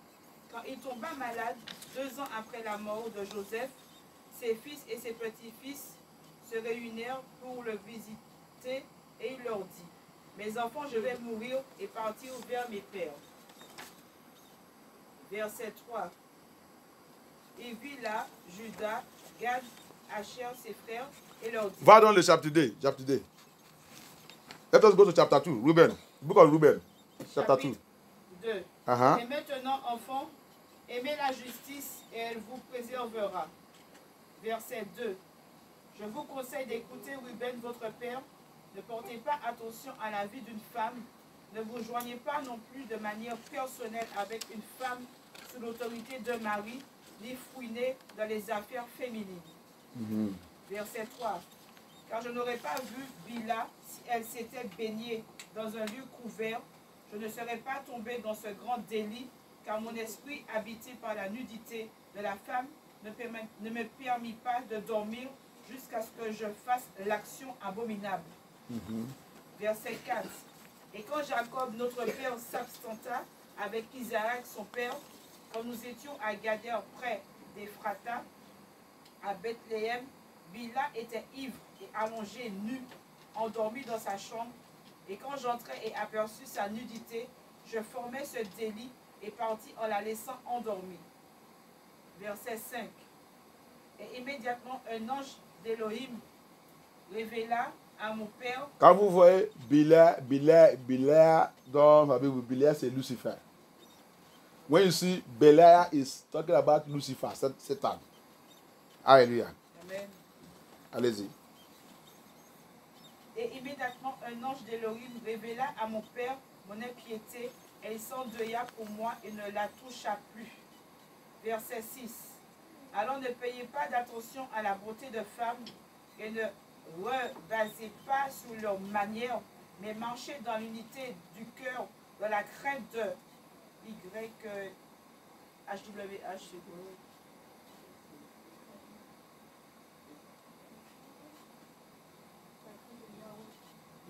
Quand il tomba malade, 2 ans après la mort de Joseph, ses fils et ses petits-fils se réunirent pour le visiter et il leur dit: mes enfants, je vais mourir et partir vers mes pères. Verset 3. Il vit là Judas, Gad, Asher, ses frères, et leur dit. Va dans le chapitre 2. Let us go to chapter 2. Reuben. Book of Reuben. Chapter 2. 2. Uh-huh. Et maintenant, enfants, aimez la justice et elle vous préservera. Verset 2. Je vous conseille d'écouter Reuben, votre père. Ne portez pas attention à la vie d'une femme. Ne vous joignez pas non plus de manière personnelle avec une femme sous l'autorité d'un mari, ni fouiner dans les affaires féminines. Verset 3. Car je n'aurais pas vu Bila si elle s'était baignée dans un lieu couvert. Je ne serais pas tombé dans ce grand délit, car mon esprit, habité par la nudité de la femme, ne me permit pas de dormir jusqu'à ce que je fasse l'action abominable. Verset 4. Et quand Jacob, notre père, s'absenta avec Isaac, son père, quand nous étions à Gader, près d'Ephrata, à Bethléem, Bila était ivre et allongé nu, endormi dans sa chambre. Et quand j'entrai et aperçus sa nudité, je formai ce délit et partis en la laissant endormie. Verset 5. Et immédiatement un ange d'Élohim révéla à mon père. Quand vous voyez Bila dans la Bible, Bila c'est Lucifer. When you see Belial is talking about Lucifer, Satan. Alléluia. Amen. Allez-y. Et immédiatement un ange d'Élohim révéla à mon père mon impiété, et il s'endeuilla pour moi et ne la toucha plus. Verset 6. Alors ne payez pas d'attention à la beauté de femmes et ne rebasez pas sur leur manière, mais marchez dans l'unité du cœur, dans la crainte de YHWH.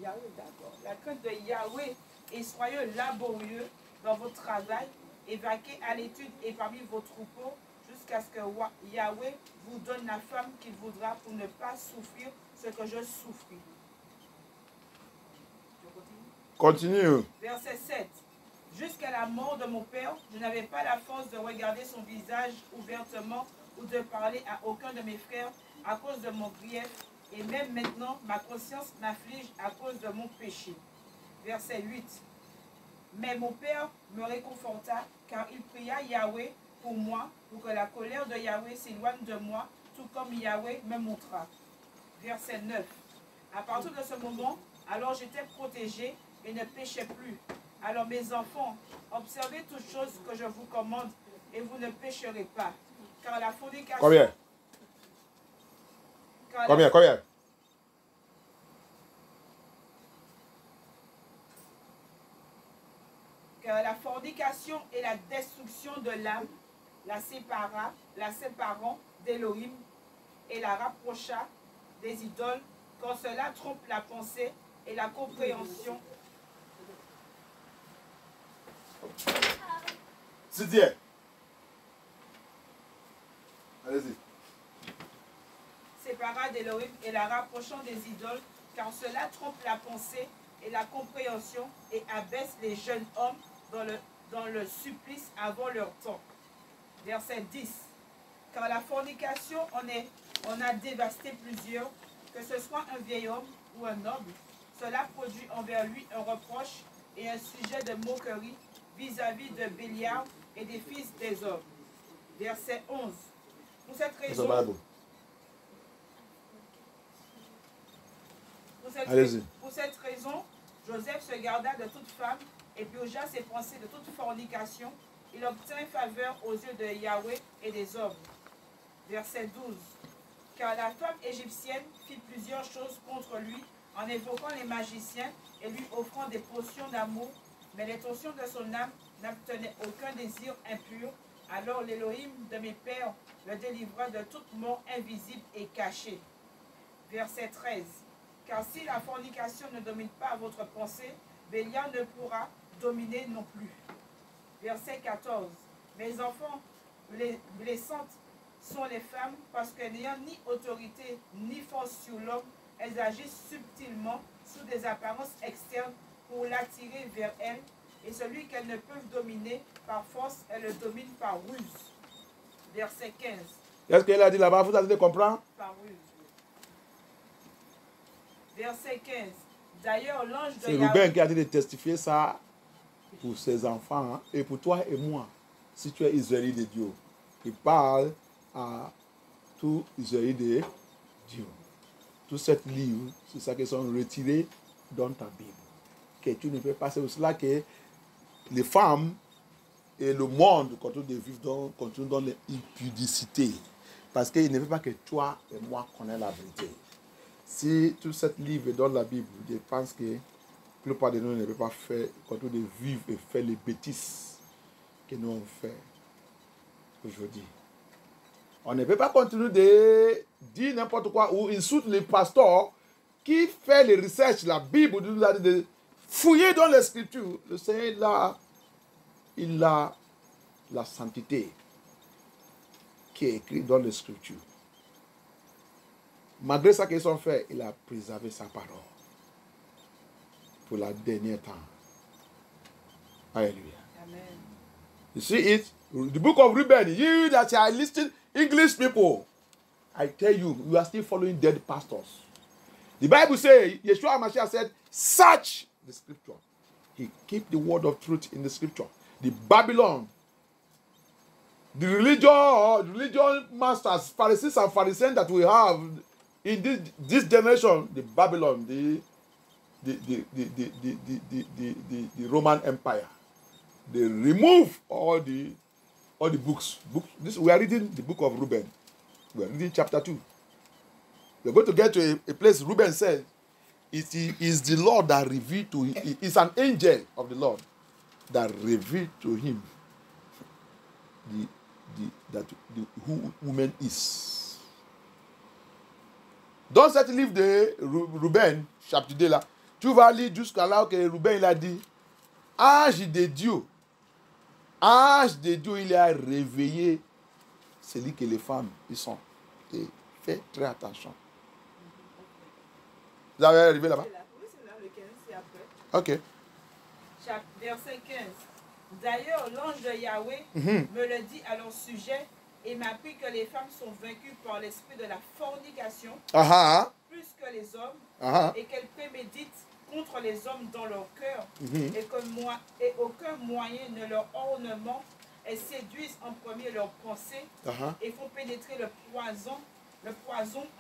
Yahweh, d'accord. La crainte de Yahweh, et soyez laborieux dans votre travail, et vaquez à l'étude et parmi vos troupeaux, jusqu'à ce que Yahweh vous donne la femme qu'il voudra pour ne pas souffrir ce que je souffris. Je continue. Continue. Verset 7. Jusqu'à la mort de mon père, je n'avais pas la force de regarder son visage ouvertement ou de parler à aucun de mes frères à cause de mon grief. Et même maintenant, ma conscience m'afflige à cause de mon péché. Verset 8. Mais mon père me réconforta, car il pria Yahweh pour moi, pour que la colère de Yahweh s'éloigne de moi, tout comme Yahweh me montra. Verset 9. À partir de ce moment, alors j'étais protégé et ne péchais plus. Alors mes enfants, observez toutes choses que je vous commande, et vous ne pécherez pas. Car la fornication... Combien? Combien? Car la fornication et la destruction de l'âme la séparant d'Élohim et la rapprocha des idoles, quand cela trompe la pensée et la compréhension. C'est dire. Allez-y. Sépara d'Élohim et la rapprochant des idoles, car cela trompe la pensée et la compréhension et abaisse les jeunes hommes dans le supplice avant leur temps. Verset 10. Car la fornication en a dévasté plusieurs, que ce soit un vieil homme ou un noble. Cela produit envers lui un reproche et un sujet de moquerie vis-à-vis de Bélial et des fils des hommes. Verset 11. Pour cette raison, Joseph se garda de toute femme et purgea ses pensées de toute fornication. Il obtint faveur aux yeux de Yahweh et des hommes. Verset 12. Car la femme égyptienne fit plusieurs choses contre lui en évoquant les magiciens et lui offrant des potions d'amour, mais l'intention de son âme n'obtenait aucun désir impur. Alors l'Élohim de mes pères le délivra de toute mort invisible et cachée. Verset 13. Car si la fornication ne domine pas votre pensée, Bélial ne pourra dominer non plus. Verset 14. Mes enfants, blessantes sont les femmes, parce que n'ayant ni autorité ni force sur l'homme, elles agissent subtilement sous des apparences externes pour l'attirer vers elles, et celui qu'elles ne peuvent dominer par force, elles le dominent par ruse. Verset 15. Qu'est-ce qu'elle a dit là-bas? Vous allez comprendre? Par ruse. Verset 15. D'ailleurs, l'ange de C'est Yahweh... Ruben qui a dit de testifier ça pour ses enfants, hein, et pour toi et moi, si tu es Israélite de Dieu. Il parle à tous Israélites de Dieu. Tous ces livres, c'est ça qui sont retirés dans ta Bible. Que tu ne peux pas. C'est pour cela que les femmes et le monde continuent de vivre dans l'impudicité. Parce qu'il ne veut pas que toi et moi connaissions la vérité. Si tout ce livre est dans la Bible, je pense que la plupart de nous ne peuvent pas faire, continuer de vivre et faire les bêtises que nous avons fait aujourd'hui. On ne peut pas continuer de dire n'importe quoi ou insulter les pasteurs qui fait les recherches. La Bible nous a dit de fouiller dans les Scritures. Le Seigneur, là, il a la sainteté qui est écrite dans les Scritures. Malgré ça qu'ils ont fait, il a préservé sa parole pour la dernière temps. Alléluia. Amen. You see it? The book of Reuben, you that are listening, English people, I tell you, you are still following dead pastors. The Bible says, Yeshua HaMashiach said, search the scripture. He keep the word of truth in the scripture. The Babylon, the religion masters, Pharisees and Pharisees that we have in this generation, the Babylon, the Roman Empire, they remove all the books. We are reading the book of Reuben. We are reading chapter 2. We are going to get to a place Reuben said, it is the Lord that revealed to him. It's an angel of the Lord that revealed to him who woman is. Dans cette livre de Reuben, chapitre 2 là, tu vas lire jusqu'à là que Reuben il a dit, Ange de Dieu, il a réveillé celui que les femmes ils sont. Et fais très attention. Vous avez arrivé là-bas? Oui, c'est là, le 15, c'est après. Ok. Verset 15. D'ailleurs, l'ange de Yahweh me le dit à leur sujet et m'apprit que les femmes sont vaincues par l'esprit de la fornication plus que les hommes et qu'elles préméditent contre les hommes dans leur cœur et aucun moyen ne leur ornement. Elles séduisent en premier leurs pensées et font pénétrer le poison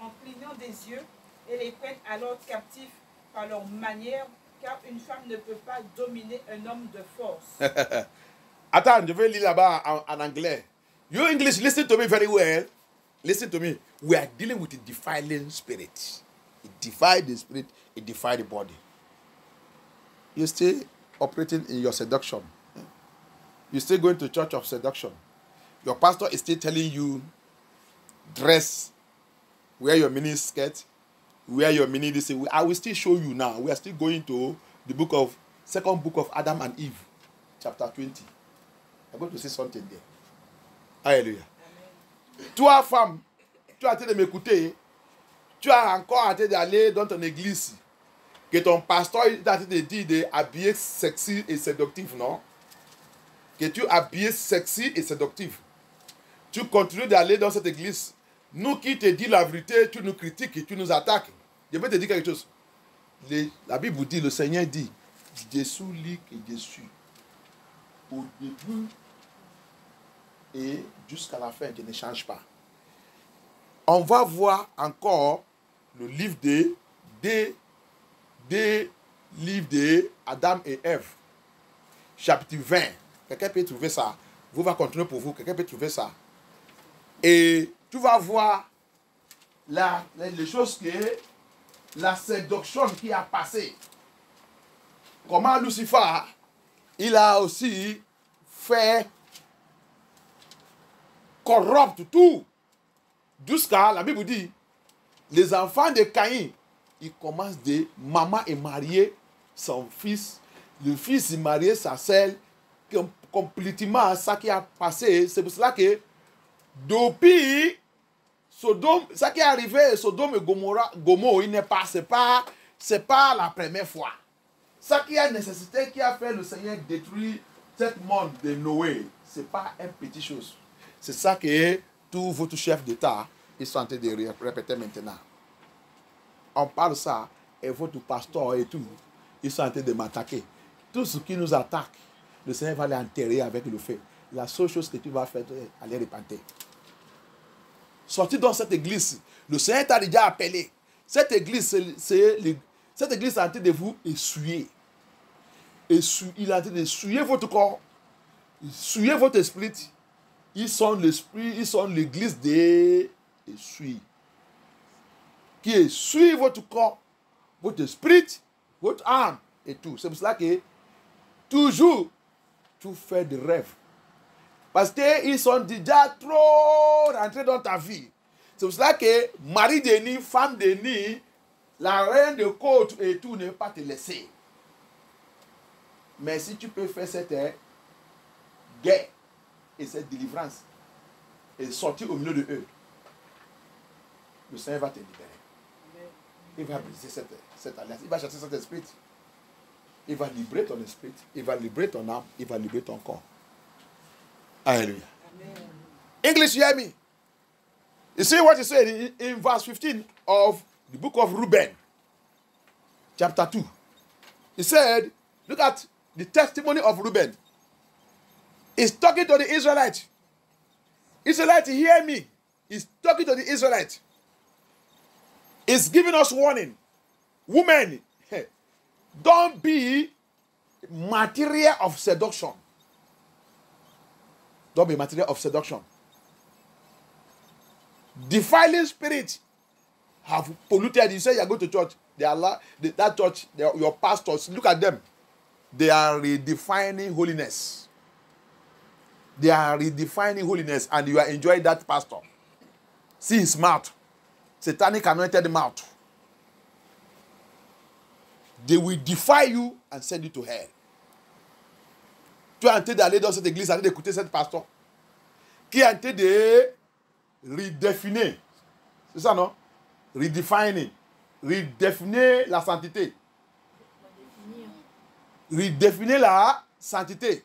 en clignant des yeux et les prennent alors captifs par leur manière, car une femme ne peut pas dominer un homme de force. Attends, je vais lire là-bas en anglais. You English, listen to me very well. Listen to me. We are dealing with a defiling spirit. It defies the spirit, it defies the body. You're still operating in your seduction. You're still going to church of seduction. Your pastor is still telling you, dress, wear your mini skirt, wear your mini this. I will still show you now. We are still going to the second book of Adam and Eve, chapter 20. I'm going to say something there. Alléluia. Toi, femme, tu as été de m'écouter. Tu as encore été d'aller dans ton église. Que ton pasteur t'a dit d'habiller sexy et séductif, non? Que tu habilles sexy et séductif. Tu continues d'aller dans cette église. Nous qui te dit la vérité, tu nous critiques et tu nous attaques. Je vais te dire quelque chose. La Bible vous dit, le Seigneur dit, Jésus lit que je suis. Au début et jusqu'à la fin, je ne change pas. On va voir encore le livre des livres de Adam et Ève, chapitre 20. Quelqu'un peut trouver ça. Vous va continuer pour vous. Quelqu'un peut trouver ça. Et tu vas voir les choses que la séduction qui a passé. Comment Lucifer, il a aussi fait corrompre tout. Jusqu'à, la Bible dit, les enfants de Caïn, ils commencent de maman est mariée son fils, le fils est marié sa sœur, complètement ça qui a passé. C'est pour cela que depuis Sodome, ça qui est arrivé, Sodome et Gomorrhe, c'est pas la première fois. Ça qui a nécessité, qui a fait le Seigneur détruire cette monde de Noé, c'est pas une petite chose. C'est ça que tous votre chefs d'État, ils sont en train de répéter maintenant. On parle ça, et votre pasteur et tout, ils sont en train de m'attaquer. Tout ce qui nous attaque, le Seigneur va les enterrer avec le feu. La seule chose que tu vas faire, c'est aller repentir. Sorti dans cette église, le Seigneur t'a déjà appelé. Cette église, cette église est en train de vous essuyer. Il est en train d'essuyer votre corps, essuyer votre esprit. Ils sont l'esprit, ils sont l'église des essuie. Qui essuie votre corps, votre esprit, votre âme et tout. C'est pour cela que toujours, tu fais des rêves. Parce qu'ils sont déjà trop rentrés dans ta vie. C'est pour cela que mari de nid, femme de nid, la reine de côte et tout ne va pas te laisser. Mais si tu peux faire cette guerre et cette délivrance et sortir au milieu de eux, le Seigneur va te libérer. Il va briser cette alliance. Il va chasser cet esprit. Il va libérer ton esprit. Il va libérer ton âme. Il va libérer ton corps. Hallelujah. Amen. English, you hear me? You see what he said in verse 15 of the book of Reuben, chapter 2. He said, look at the testimony of Reuben. He's talking to the Israelites. Israelites, hear me. He's talking to the Israelites. He's giving us warning. Women, don't be material of seduction. Don't be material of seduction. Defiling spirits have polluted. You say you're going to church. That church, your pastors, look at them. They are redefining holiness. They are redefining holiness, and you are enjoying that pastor. See his mouth. Satanic anointed mouth. They will defy you and send you to hell. Tu es en train d'aller dans cette église, en train d'écouter cette pasteur qui est en train de redéfinir. C'est ça, non? Redefining. Redéfinir la sainteté. Redéfinir la sainteté.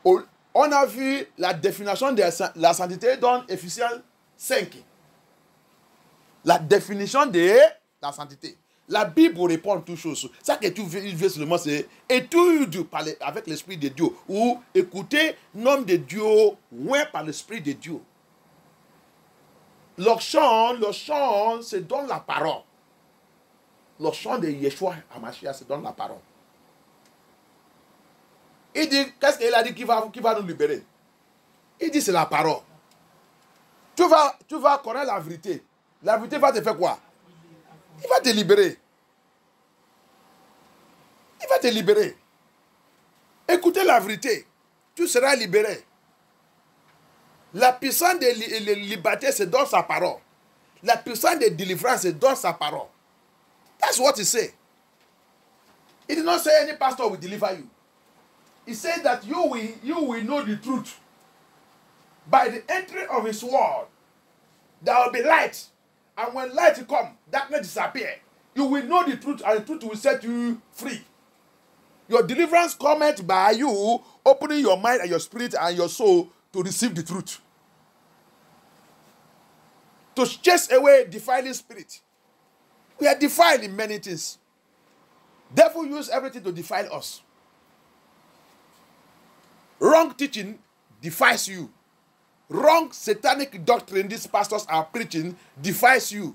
On a vu la définition de la sainteté dans Éphésiens 5. La définition de la sainteté. La Bible répond à toutes choses. Ça que tu veux seulement, c'est étudier avec l'Esprit de Dieu. Ou écouter l'homme de Dieu, loin par l'Esprit de Dieu. Le chant, c'est dans la parole. Le chant de Yeshua Hamashiach, c'est dans la parole. Il dit, qu'est-ce qu'il a dit qui va nous libérer? Il dit, c'est la parole. Tu vas connaître la vérité. La vérité va te faire quoi? Il va te libérer. Il va te libérer. Écoutez la vérité. tu seras libéré. La puissance de liberté, c'est dans sa parole. La puissance de délivrance, c'est dans sa parole. That's what he said. He did not say any pastor will deliver you. He said that you will know the truth. By the entry of his word, there will be light. And when light comes, darkness disappears. You will know the truth, and the truth will set you free. Your deliverance comes by you opening your mind and your spirit and your soul to receive the truth. To chase away defiling spirit. We are defiled in many things. Devil uses everything to defile us. Wrong teaching defiles you. Wrong satanic doctrine these pastors are preaching defies you.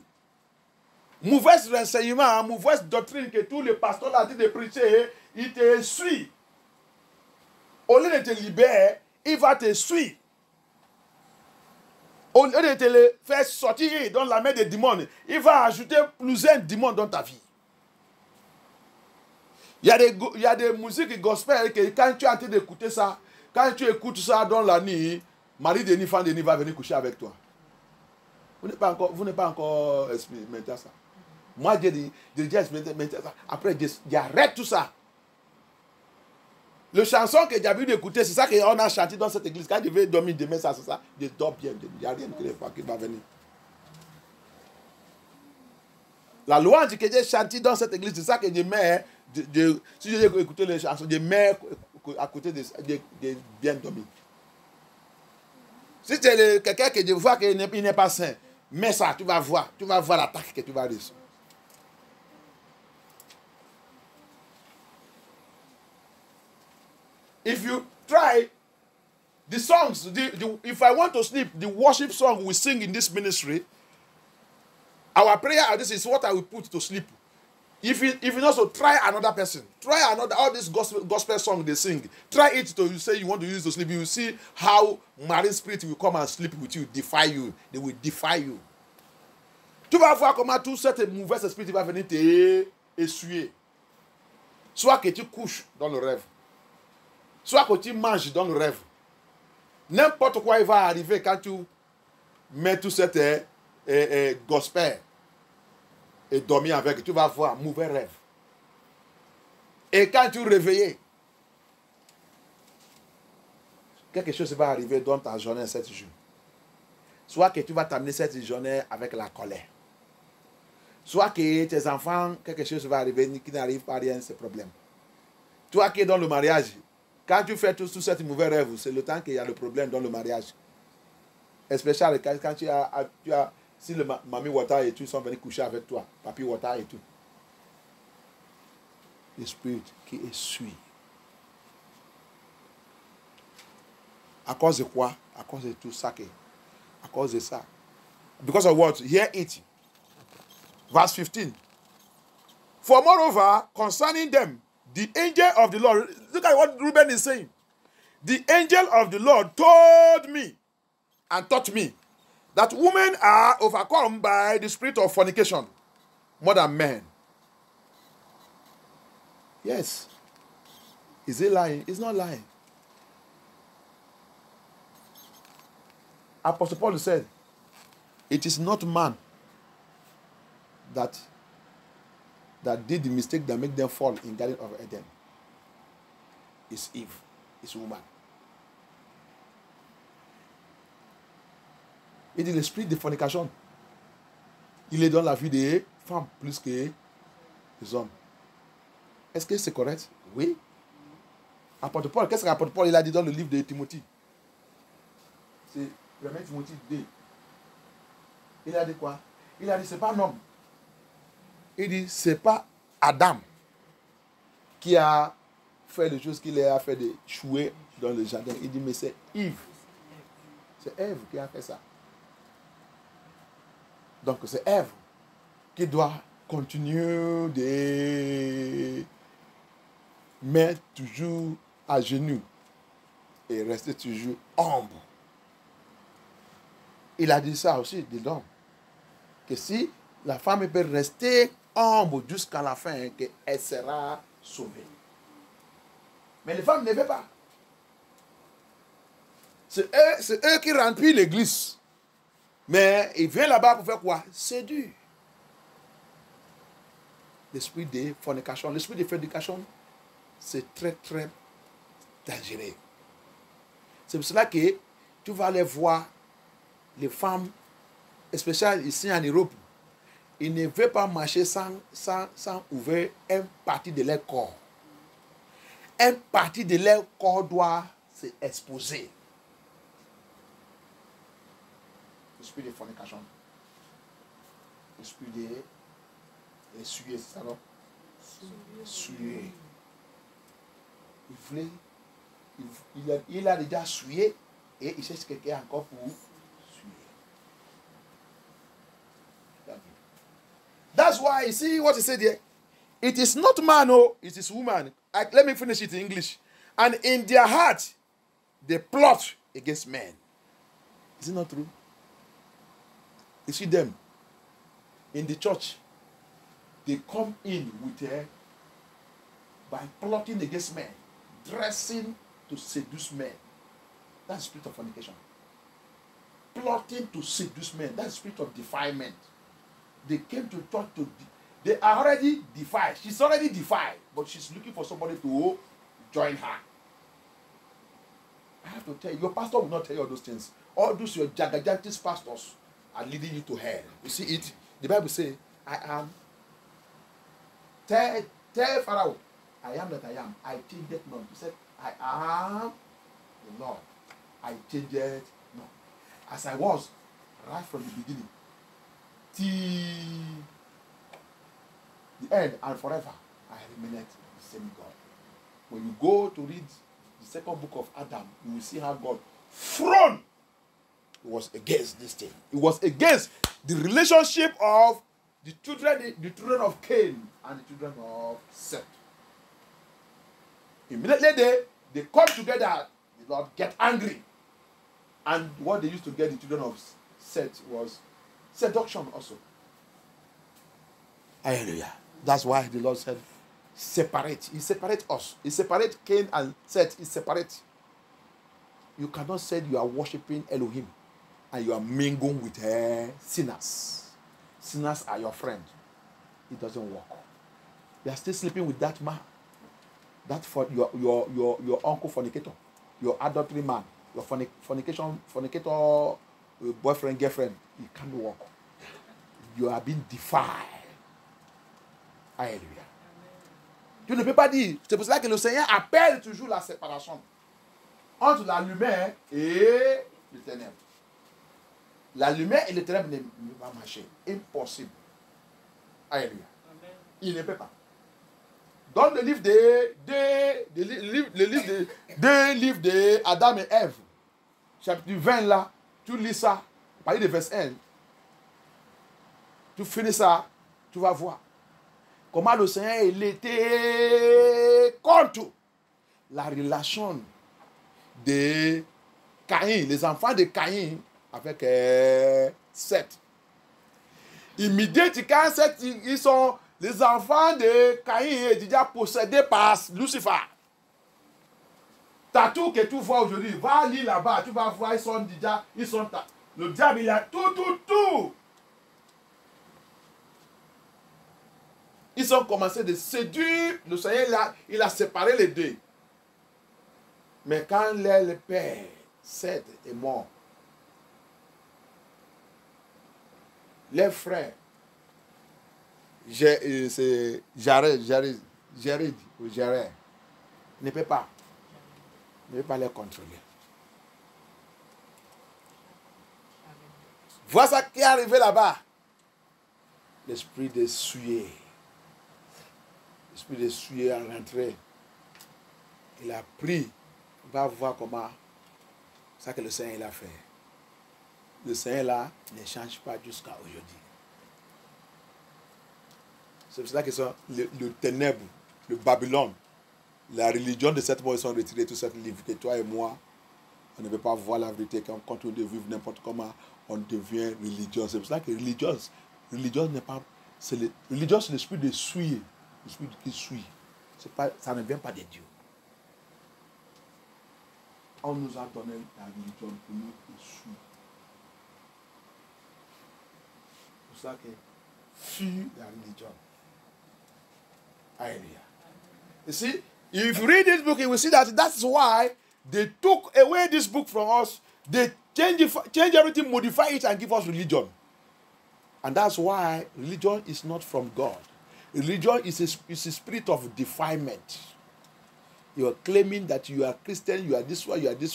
Mauvaise renseignement, mauvaise doctrine que tous les pasteurs ont dit de prêcher, il te suit. Au lieu de te libérer, il va te suivre. Au lieu de te faire sortir dans la main des démons, il va ajouter plusieurs démons dans ta vie. Il y a des musiques gospel que quand tu es en train d'écouter ça, quand tu écoutes ça dans la nuit, Marie-Denis, Fan-Denis va venir coucher avec toi. Vous n'êtes pas encore expérimenté ça. Moi, j'ai déjà expérimenté ça. Après, j'arrête tout ça. Le chanson que j'ai envie d'écouter, c'est ça qu'on a chanté dans cette église. Quand je vais dormir demain, ça, c'est ça. Je dors bien. Il n'y a rien qui va venir. La louange que j'ai chantée dans cette église, c'est ça que je mets. Si je vais écouter les chansons, je mets à côté de bien dormir. Si c'est quelqu'un que je vois qu'il n'est pas saint, mets ça, tu vas voir l'attaque que tu vas recevoir. If you try the songs, if I want to sleep, the worship song we sing in this ministry, our prayer this is what I will put to sleep. If you also try another person, try another, all this gospel song they sing, try it to you say you want to use to sleep, you will see how marine spirit will come and sleep with you, defy you. They will defy you. Tu vas voir comment tout cette mauvaise esprit va venir te essuyer. Soit que tu couches dans le rêve, soit que tu manges dans le rêve. N'importe quoi il va arriver quand tu mets tout cet gospel et dormir avec, tu vas voir mauvais rêve. Et quand tu réveilles, quelque chose va arriver dans ta journée cette jour. Soit que tu vas t'amener cette journée avec la colère. Soit que tes enfants, quelque chose va arriver qui n'arrive pas à rien, c'est problème. Toi qui es dans le mariage, quand tu fais tout cette mauvais rêve, c'est le temps qu'il y a le problème dans le mariage. Especially quand tu as si le mamie Wata et tout sont venus coucher avec toi, papi Wata et tout. L'esprit qui essuie. À cause de quoi? À cause de tout ça. À cause de ça. Because of what? Hear it. Verse 15. For moreover, concerning them, the angel of the Lord, look at what Reuben is saying. The angel of the Lord told me and taught me that women are overcome by the spirit of fornication more than men. Yes. Is he lying? He's not lying. Apostle Paul said, it is not man that did the mistake that made them fall in Garden of Eden. It's Eve. It's woman. Il dit l'esprit de fornication. Il est dans la vie des femmes plus que des hommes. Est-ce que c'est correct? Oui. Apôtre Paul, qu'est-ce qu'apôtre Paul il a dit dans le livre de Timothée? C'est 1 Timothée 2. Il a dit quoi? Il a dit c'est pas un homme. Il dit c'est pas Adam qui a fait les choses qu'il a fait de chouer dans le jardin. Il dit mais c'est Ève. C'est Ève qui a fait ça. Donc c'est Ève qui doit continuer de mettre toujours à genoux et rester toujours humble. Il a dit ça aussi dedans. Que si la femme peut rester humble jusqu'à la fin, qu'elle sera sauvée. Mais les femmes ne veulent pas. C'est eux qui remplissent l'église. Mais ils viennent là-bas pour faire quoi? Séduire. L'esprit de fornication. L'esprit de fornication, c'est très, très dangereux. C'est pour cela que tu vas aller voir les femmes, spécialement ici en Europe, ils ne veulent pas marcher sans ouvrir une partie de leur corps. Une partie de leur corps doit s'exposer. L'esprit de fornication. L'esprit de suer, c'est ça, non? Suer. Il a déjà sué et il cherche quelqu'un encore pour suer. That's why you see what he said here. It is not man, oh, it is woman. Let me finish it in English. And in their heart, they plot against men. Is it not true? You see them in the church. They come in with by plotting against men, dressing to seduce men. That's the spirit of fornication. Plotting to seduce men. That's the spirit of defilement. They came to church they are already defiled. She's already defiled, but she's looking for somebody to join her. I have to tell you, your pastor will not tell you all those things. All those your gigantic pastors are leading you to hell. You see it? The Bible says, I am. Tell Pharaoh, I am that I am. I changed it not. He said, I am the Lord. I changed it not. As I was right from the beginning till the end and forever, I remain the same God. When you go to read the second book of Adam, you will see how God thrown. It was against this thing. It was against the relationship of the children of Cain and the children of Seth. Immediately they come together, the Lord get angry. And what they used to get the children of Seth was seduction also. Hallelujah. That's why the Lord said, separate. He separates us. He separates Cain and Seth. He separates. You cannot say you are worshiping Elohim and you are mingling with sinners. Sinners are your friend. It doesn't work. You are still sleeping with that man. That for your uncle fornicator, your adultery man, your fornicator boyfriend, girlfriend. It can't work. You are being defiled. Alléluia. Tu ne peux pas dire. C'est pour cela que le Seigneur appelle toujours la séparation entre la lumière et le ténèbre. La lumière et le ténèbre ne vont pas marcher. Impossible. Alléluia. Il ne peut pas. Dans le livre de Adam et Ève, chapitre 20 là, tu lis ça, à partir de verset 1, tu finis ça, tu vas voir comment le Seigneur il était contre la relation de Caïn, les enfants de Caïn avec Seth. Immédiatement, quand Seth, ils sont les enfants de Caïn déjà possédés par Lucifer. T'as tout que tu vois aujourd'hui, va lire là-bas, tu vas voir, le diable il a tout. Ils ont commencé de séduire, le Seigneur il a séparé les deux. Mais quand le père, Seth, est mort, les frères, c'est Jared, ne peut pas les contrôler. Voilà ce qui est arrivé là-bas. L'esprit de souiller. L'esprit de souiller est rentré. Il a pris. On va voir comment ça que le Seigneur il a fait. Le Seigneur là ne change pas jusqu'à aujourd'hui. C'est pour cela que le ténèbre, le Babylone, la religion de cette mort, ils sont retirés tout ce livre que toi et moi, on ne peut pas voir la vérité quand on continue de vivre n'importe comment, on devient religieux. C'est pour cela que religion n'est pas, religion c'est l'esprit de souiller, l'esprit qui suit. Ça ne vient pas de Dieu. On nous a donné la religion pour nous échouer. C'est pour ça que fuis la religion. Hallelujah. You see, if you read this book, you will see that that's why they took away this book from us. They change everything, modify it, and give us religion. And that's why religion is not from God. Religion is a spirit of defilement. You are claiming that you are Christian, you are this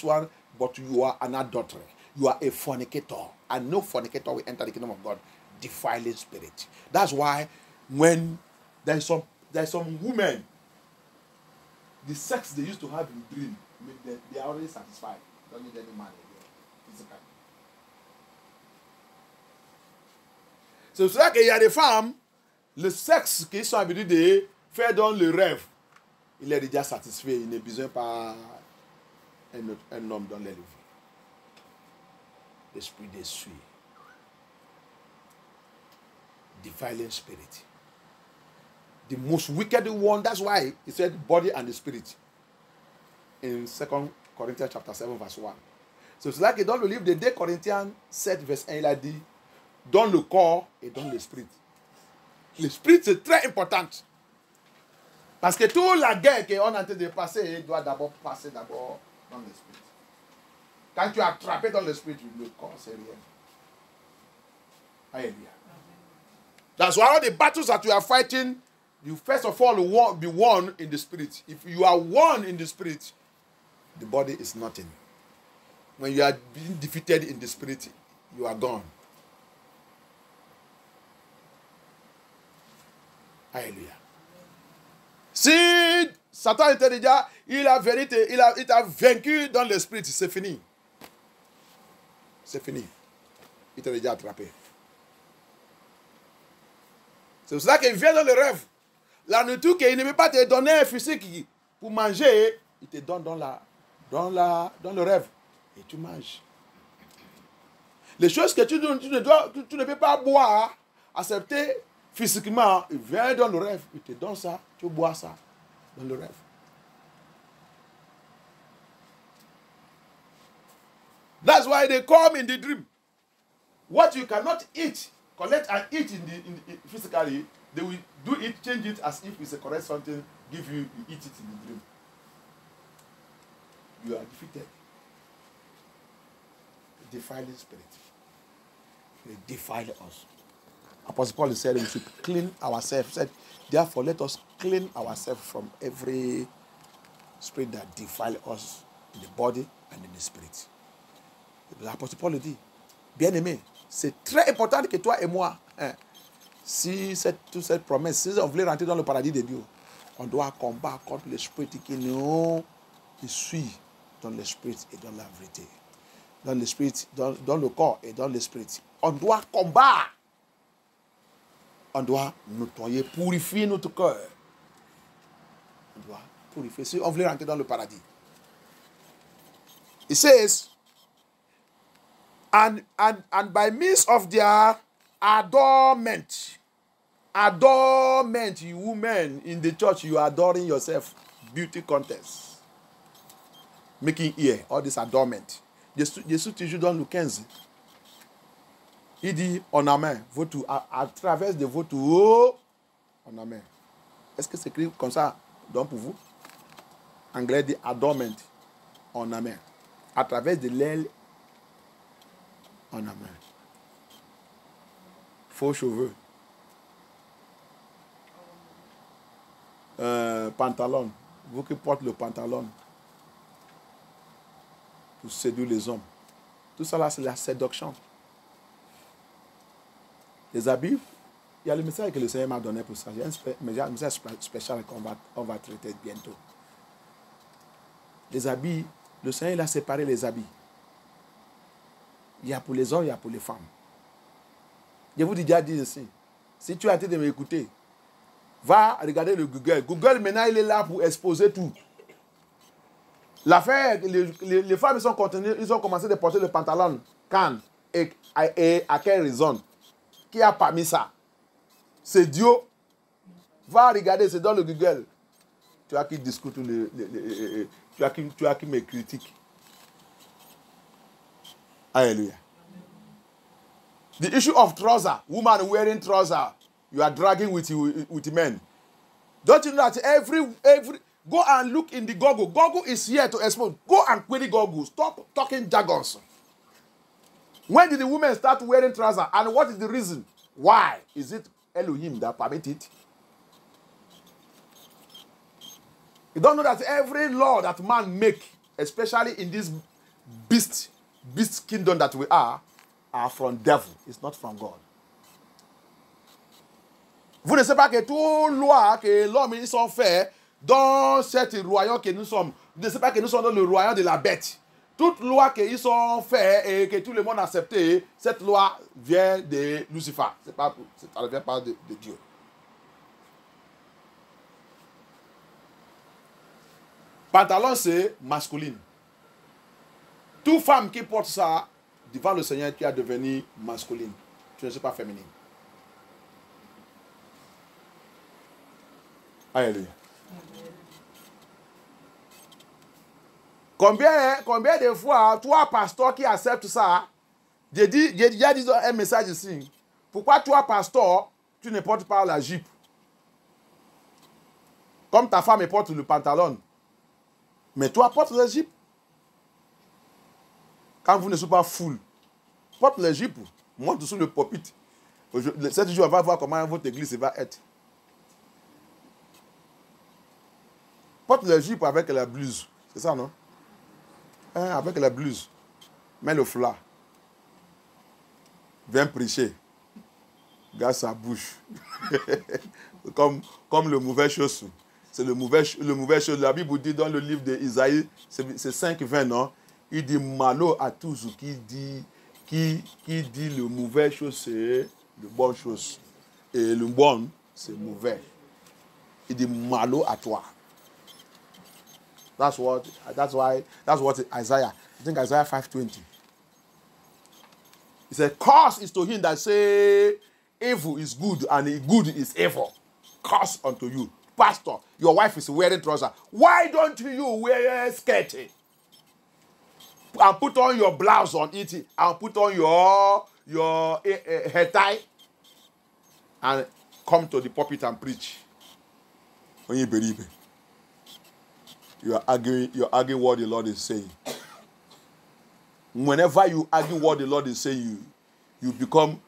one, but you are an adulterer. You are a fornicator. And no fornicator will enter the kingdom of God. Defiling spirit. That's why when there's some women, the sex they used to have in dream, they are already satisfied. Don't need any man again. Physically. C'est pour ça qu'il y a des femmes, le sexe qu'ils sont habitués de faire dans le rêve, il est déjà satisfait. Il n'a besoin pas un homme dans l'élevé. L'esprit déçu. Defiling spirit. The most wicked one, that's why he said body and the spirit. In 2 Corinthians chapter 7 verse 1. C'est cela que dans le livre de 2 Corinthiens 7 verse 1, il a dit, dans le corps et dans l'esprit. L'esprit, c'est très important. Parce que toute la guerre qu'on est en train de passer, doit d'abord passer dans l'esprit. Quand tu es attrapé dans l'esprit, le corps, c'est rien. Hallelujah. That's why all the battles that you are fighting, you first of all will be won in the spirit. If you are won in the spirit, the body is nothing. When you are being defeated in the spirit, you are gone. Alléluia. Si Satan était déjà, il a vaincu dans l'esprit, c'est fini. C'est fini. Il t'a déjà attrapé. C'est pour cela qu'il vient dans le rêve. La nourriture qu'il ne veut pas te donner un physique pour manger, il te donne dans le rêve. Et tu manges. Les choses que tu ne peux pas boire, accepter physiquement, il vient dans le rêve, il te donne ça, tu bois ça dans le rêve. That's why they come in the dream. What you cannot eat, collect and eat physically, they will do it, change it as if it's a correct something, give you eat it in the dream. You are defeated. Defiling spirit. They defile us. Apostle Paul said we should clean ourselves. He said, therefore, let us clean ourselves from every spirit that defile us in the body and in the spirit. L'Apostle Paul le dit, bien-aimé, c'est très important que toi et moi, si toute cette promesse, si on voulait rentrer dans le paradis de Dieu, on doit combattre contre l'esprit qui nous suit dans l'esprit et dans la vérité. Dans l'esprit, dans le corps et dans l'esprit. On doit combattre. On doit nettoyer, purifier notre cœur. On doit purifier. Si on voulait rentrer dans le paradis. It says, and by means of their adornment, you women in the church, you are adoring yourself, beauty contest, making ear, all this adornment. Jésus toujours dans le 15. Il dit ornement, votre à travers de votre haut ornement. Est-ce que c'est écrit comme ça donc pour vous? Anglais dit adornment, ornement. À travers de l'aile ornement. Faux cheveux. Pantalon. Vous qui portez le pantalon pour séduire les hommes. Tout ça là, c'est la séduction. Les habits, il y a le message que le Seigneur m'a donné pour ça. Il y a un message spécial qu'on va traiter bientôt. Les habits, le Seigneur il a séparé les habits. Il y a pour les hommes, il y a pour les femmes. Je vous dis déjà dit ici, si tu as été de m'écouter, va regarder le Google. Google maintenant il est là pour exposer tout. L'affaire, les femmes ils ont commencé de porter le pantalon quand et à quelle raison? Qui a parmi ça? C'est Dieu. Va regarder, c'est dans le Google. Tu as qui discute, tu as qui me critique. Hallelujah. The issue of trouser, woman wearing trouser, you are dragging with men. Don't you know that every go and look in the Google. Google is here to expose. Go and query Google. Stop talking jargons. When did the women start wearing trousers? And what is the reason? Why? Is it Elohim that permit it? You don't know that every law that man make, especially in this beast kingdom that we are from devil. It's not from God. Vous ne savez pas que toute loi que l'homme sont fait dans cette royaume que nous sommes, vous ne savez pas que nous sommes dans le royaume de la bête. Toute loi qu'ils sont faits et que tout le monde a accepté, cette loi vient de Lucifer. Ça ne vient pas de Dieu. Pantalon, c'est masculine. Toute femme qui porte ça devant le Seigneur, qui a devenu masculine. Tu ne sais pas féminine. Alléluia. Combien de fois, toi, pasteur, qui accepte ça, j'ai déjà dit un message ici. Pourquoi toi, pasteur, tu ne portes pas la jupe? Comme ta femme porte le pantalon. Mais toi, porte la jupe. Quand vous ne soyez pas full, porte la jupe. Monte sur le pulpit. Cet jour, on va voir comment votre église va être. Porte la jupe avec la blouse. C'est ça, non? Avec la blouse. Mets le flas. Viens prêcher. Garde sa bouche. comme le mauvais chose. C'est le mauvais chose. La Bible dit dans le livre d'Isaïe, c'est 5:20, non? Il dit malheur à tous qui dit le mauvais chose, c'est le bon chose. Et le bon, c'est mauvais. Il dit malheur à toi. That's what Isaiah. I think Isaiah 5:20. He said, curse is to him that say evil is good and good is evil. Curse unto you. Pastor, your wife is wearing trousers. Why don't you wear a skirt? And put on your blouse on it and put on your hair tie and come to the pulpit and preach. When you believe it. You're arguing what the Lord is saying. Whenever you argue what the Lord is saying, you become,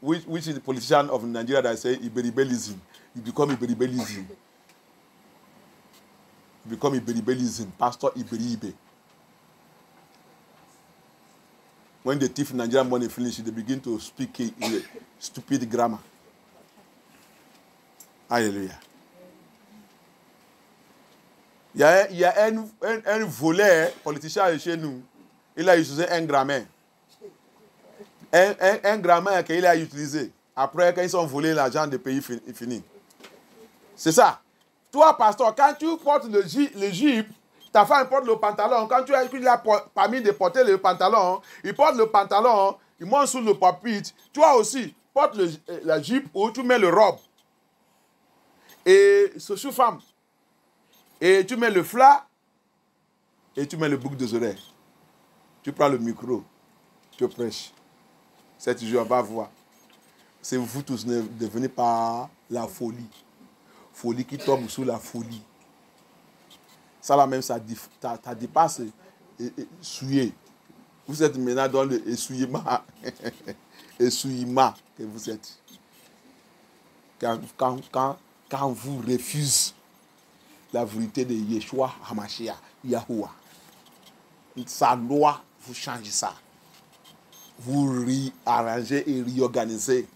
which is the politician of Nigeria that say Iberibelism. You become Iberibelism. You become Iberibelism. Pastor Iberibe. When the thief Nigerian money finish, they begin to speak stupid grammar. Hallelujah. Il y a un voleur politicien chez nous. Il a utilisé un grammaire. Un grammaire qu'il a utilisé. Après, quand ils ont volé l'argent des pays fini. C'est ça. Toi, pasteur, quand tu portes le jupe, ta femme porte le pantalon. Quand tu as permis de porter le pantalon, il porte le pantalon, il monte sous le pupitre. Toi aussi, porte la jupe ou tu mets le robe. Et ce sous-femme. Et tu mets le flas et tu mets le boucle des oreilles. Tu prends le micro, tu prêches. Cette jour, on va voir. C'est vous tous ne devenez pas la folie. Folie qui tombe sous la folie. Ça là même, ça dépasse souillé. Vous êtes maintenant dans le essuyement. Essuyement que vous êtes. Quand vous refusez la vérité de Yeshua Hamashiach, Yahuwah. Sa loi, vous changez ça. Vous réarrangez et réorganisez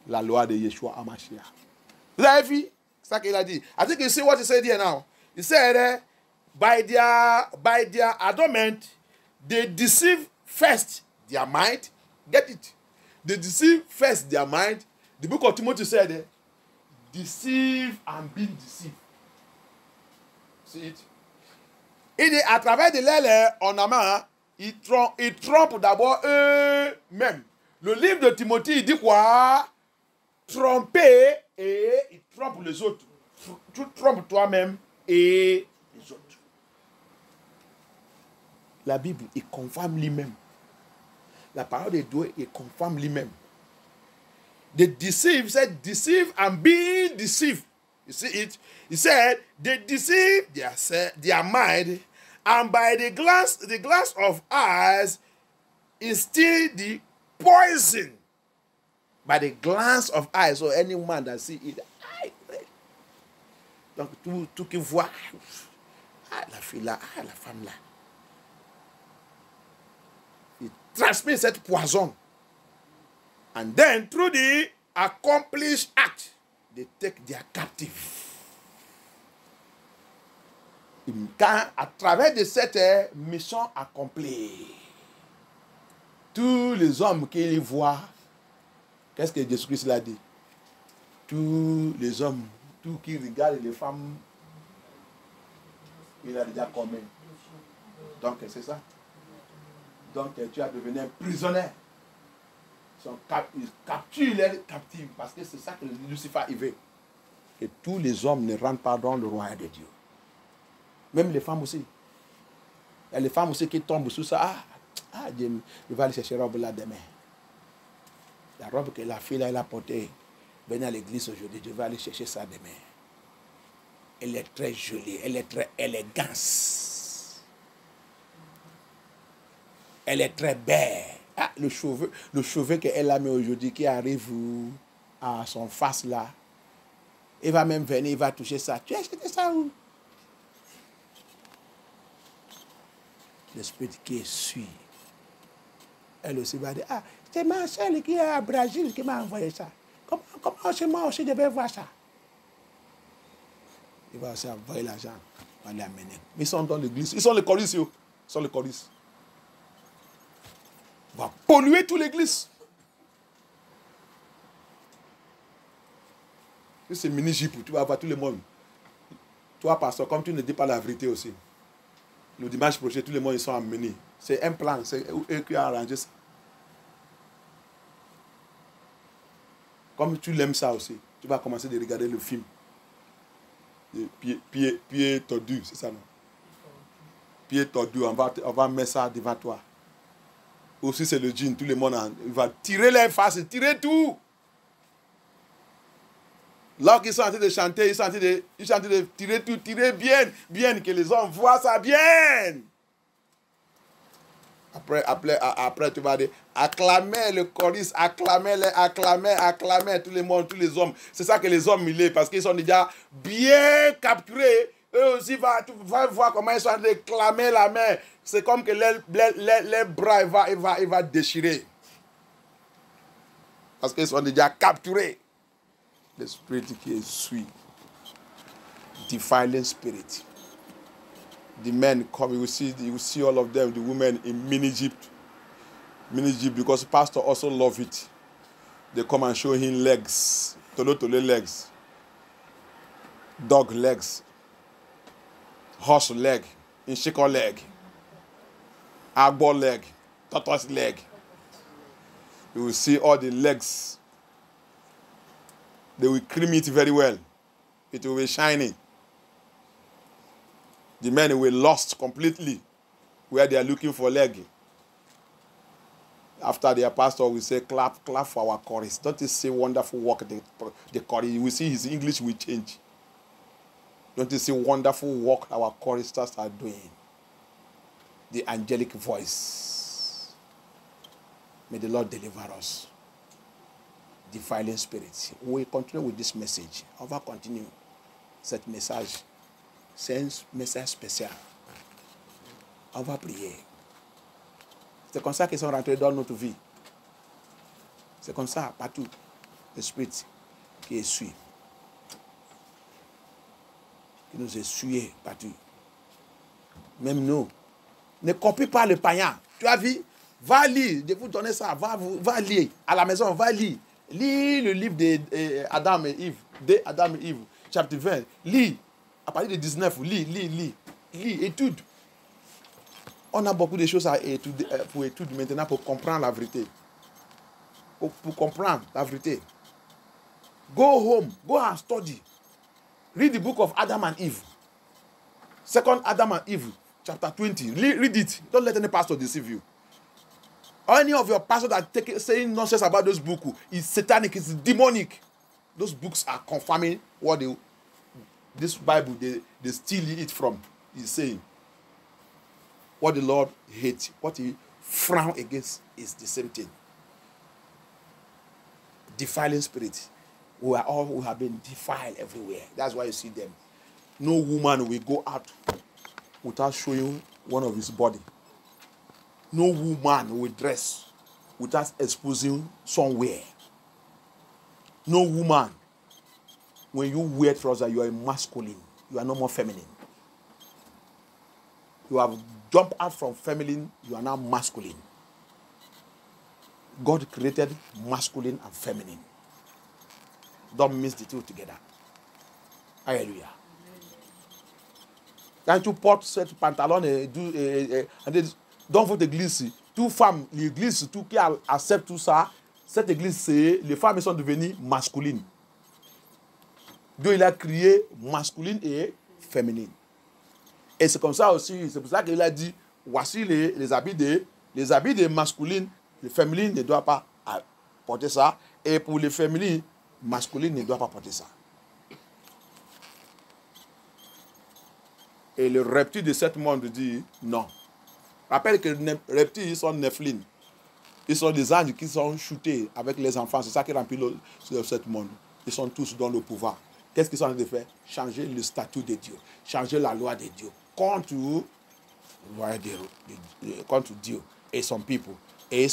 la loi de Yeshua Hamashiach. Vous avez vu? C'est ça qu'il a dit. I think you see what he said here now. He said, by their adornment, they deceive first their mind. Get it? They deceive first their mind. The book of Timothy said, deceive and be deceived. See it? Il dit, à travers de l'aile ornement, ils trompent d'abord eux-mêmes. Le livre de Timothée, il dit quoi? Tromper et il trompe les autres. Tu trompes toi-même et les autres. La Bible, il confirme lui-même. la parole de Dieu est conforme lui-même. They deceive, said deceive and be deceived. You see it? He said they deceive their mind, and by the glass of eyes instill the poison. By the glance of eyes, so any man that see it, donc tout qui voit, la fille là, la femme là, il transmet cette poison. And then through the accomplished act, they take their captive. Quand, à travers de cette mission accomplie, tous les hommes qui les voient, qu'est-ce que Jésus-Christ l'a dit? Tous les hommes, tous qui regardent les femmes, il a déjà commis. Donc c'est ça. Donc tu as devenu un prisonnier. Ils capturent les captifs parce que c'est ça que Lucifer veut. Que tous les hommes ne rentrent pas dans le royaume de Dieu. Même les femmes aussi. Il y a les femmes aussi qui tombent sous ça. Dieu, il va aller chercher la robe là demain. La robe que la fille là, elle a portée, venez à l'église aujourd'hui, je vais aller chercher ça demain. Elle est très jolie, elle est très élégante. Elle est très belle. Le cheveu qu'elle a mis aujourd'hui qui arrive à son face là, il va même venir, il va toucher ça. Tu as acheté ça où? L'esprit qui suit. Elle aussi va dire, c'est ma soeur qui est à Brésil qui m'a envoyé ça. Comment c'est moi aussi je vais voir ça? Il va aussi envoyer l'argent, il va l'amener. Ils sont dans l'église, ils sont les choristes. Ils sont les choristes. Va polluer toute l'église. C'est mini-jip, tu vas voir tout le monde. Toi, pasteur, comme tu ne dis pas la vérité aussi, le dimanche prochain, tout le monde ils sont amenés. C'est un plan, c'est eux qui ont arrangé ça. Comme tu l'aimes ça aussi, tu vas commencer à regarder le film. Pieds tordus, c'est ça non? Pieds tordus, on va mettre ça devant toi. Aussi c'est le djinn, tout le monde il va tirer les faces, tirer tout. Là qu'ils sont en train de chanter, ils sont en train de tirer tout, tirer bien, que les hommes voient ça bien. Après tu vas dire, acclamez le choriste, acclamez tout le monde, tous les hommes. C'est ça que les hommes ils parce qu'ils sont déjà bien capturés. Eux aussi va voir comment ils sont en train de clamer la main. C'est comme que les bras il va déchirer. Parce qu'ils sont déjà capturés. L'esprit qui suit. Defiling spirit. The men come, you will see all of them, the women in mini-Egypt. Mini-Egypt, because pastor also love it. They come and show him legs. Tolo legs. Dog legs. Horse leg. Inshiko leg. Agbo leg. Tortoise leg. You will see all the legs. They will cream it very well. It will be shining. The men were lost completely where they are looking for leg. After their pastor will say, clap for our chorus. Don't you see wonderful work the chorus? You will see his English will change. Don't you see wonderful work our choristers are doing? The angelic voice. May the Lord deliver us. Defiling spirits. We continue with this message. On va continuer cette message. C'est un message spécial. On va prier. C'est comme ça qu'ils sont rentrés dans notre vie. C'est comme ça, partout. L'esprit qui essuie. Qui nous essuie partout. Même nous. Ne copie pas le païen. Tu as vu? Va lire. Je vais vous donner ça. Va lire. À la maison, va lire. Lis le livre d'Adam et Ève. Adam et Ève, chapitre 20. Lis. À partir de 19, lis, étude. On a beaucoup de choses à étudier, pour étudier maintenant pour comprendre la vérité. Pour comprendre la vérité. Go home, go and study. Read the book of Adam and Eve. Second Adam and Eve, chapter 20. Read it. Don't let any pastor deceive you. Any of your pastors that saying nonsense about those books is satanic, it's demonic. Those books are confirming what this Bible they steal it from. Is saying what the Lord hates, what he frown against is the same thing. Defiling spirits. We have been defiled everywhere. That's why you see them. No woman will go out without showing one of his body. No woman will dress without exposing somewhere. No woman, when you wear trousers, you are masculine. You are no more feminine. You have jumped out from feminine, you are now masculine. God created masculine and feminine. Don't mix the two together. Hallelujah. Quand tu portes cette pantalon et dans votre église, toute femme, l'église, tout qui accepte tout ça, cette église, les femmes sont devenues masculines. Dieu, il a créé masculine et féminine. Et c'est comme ça aussi, c'est pour ça qu'il a dit, voici les habits des masculines, les féminines ne doivent pas porter ça, et pour les féminines, masculines ne doivent pas porter ça. Et le reptile de ce monde dit non. Rappelle que les reptiles sont nephilim. Ils sont des anges qui sont shootés avec les enfants. C'est ça qui remplit ce monde. Ils sont tous dans le pouvoir. Qu'est-ce qu'ils sont en train de faire? Changer le statut de Dieu. Changer la loi de Dieu. Contre Dieu et son peuple. Et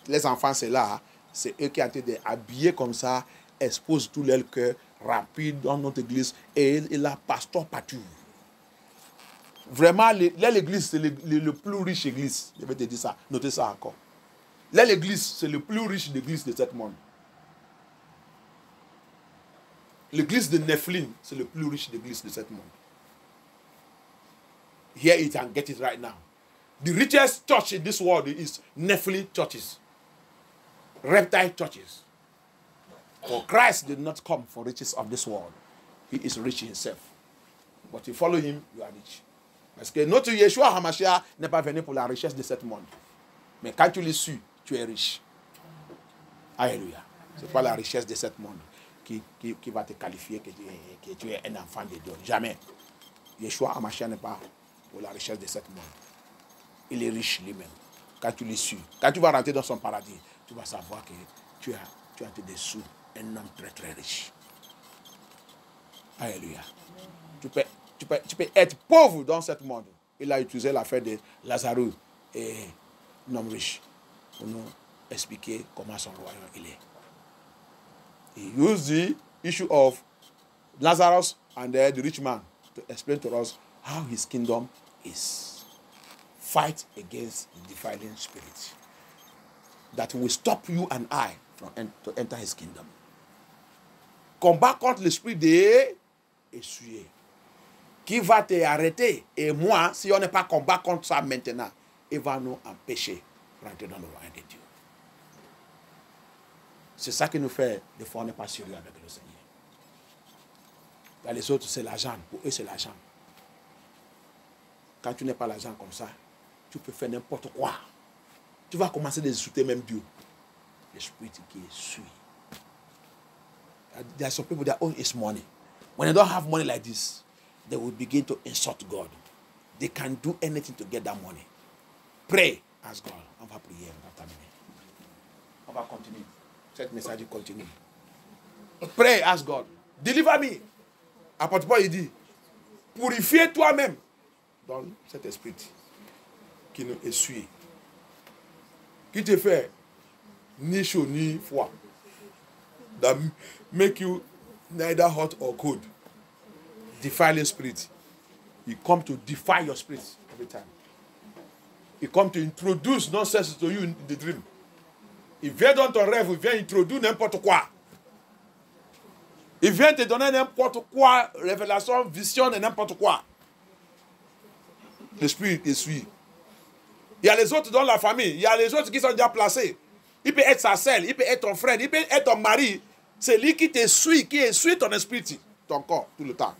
les enfants, c'est là. C'est eux qui ont été habillés comme ça, exposent tout leur cœur, rapide dans notre église. Et la pasteur partout. Vraiment, l'église, c'est le plus riche église. Je vais te dire ça. Notez ça encore. L'église, c'est le plus riche d'église de ce monde. L'église de Nephilim, c'est le plus riche d'église de ce monde. Hear it and get it right now. The richest church in this world is Nephilim churches. Reptile churches. For Christ did not come for riches of this world. He is rich himself. But if you follow him, you are rich. Parce que notre Yeshua HaMashiach n'est pas venu pour la richesse de ce monde. Mais quand tu le suis, tu es riche. Alléluia. Ce n'est pas la richesse de ce monde qui va te qualifier que tu es un enfant de Dieu. Jamais. Yeshua HaMashiach n'est pas pour la richesse de ce monde. Il est riche lui-même. Quand tu le suis, quand tu vas rentrer dans son paradis, tu vas savoir que tu as été dessous un homme très très riche. Alléluia. Tu peux être pauvre dans ce monde. Il a utilisé l'affaire de Lazarus et un homme riche pour nous expliquer comment son royaume il est. He used the issue of Lazarus and the rich man to explain to us how his kingdom is. Fight against the defiling spirit that will stop you and I to enter his kingdom. Combat contre l'esprit d'essuyer qui va te arrêter. Et moi, si on n'est pas combat contre ça maintenant, il va nous empêcher de rentrer dans le royaume de Dieu. C'est ça qui nous fait, des fois, on n'est pas sérieux avec le Seigneur. Dans les autres, c'est l'argent. Pour eux, c'est l'argent. Quand tu n'es pas l'argent comme ça, tu peux faire n'importe quoi. Tu vas commencer à insulter même Dieu. L'esprit qui suit. There are some people that own is money. When they don't have money like this, they will begin to insult God. They can do anything to get that money. Pray, ask God. On va prier, on va terminer. On va continuer. Cette message continue. Pray, ask God. Deliver me. Apôtre Paul, il dit, purifie toi-même dans cet esprit qui nous essuie. Qui te fait ni chaud ni froid. That make you neither hot or cold. Defiling spirit. He come to defy your spirit every time. He come to introduce nonsense to you in the dream. Il vient dans ton rêve, il vient introduire n'importe quoi. Il vient te donner n'importe quoi, révélation, vision et n'importe quoi. L'esprit te suit. Il y a les autres dans la famille, il y a les autres qui sont déjà placés. Il peut être sa sœur, il peut être ton frère, il peut être ton mari. C'est lui qui te suit, qui essuie ton esprit, ton corps, tout le temps.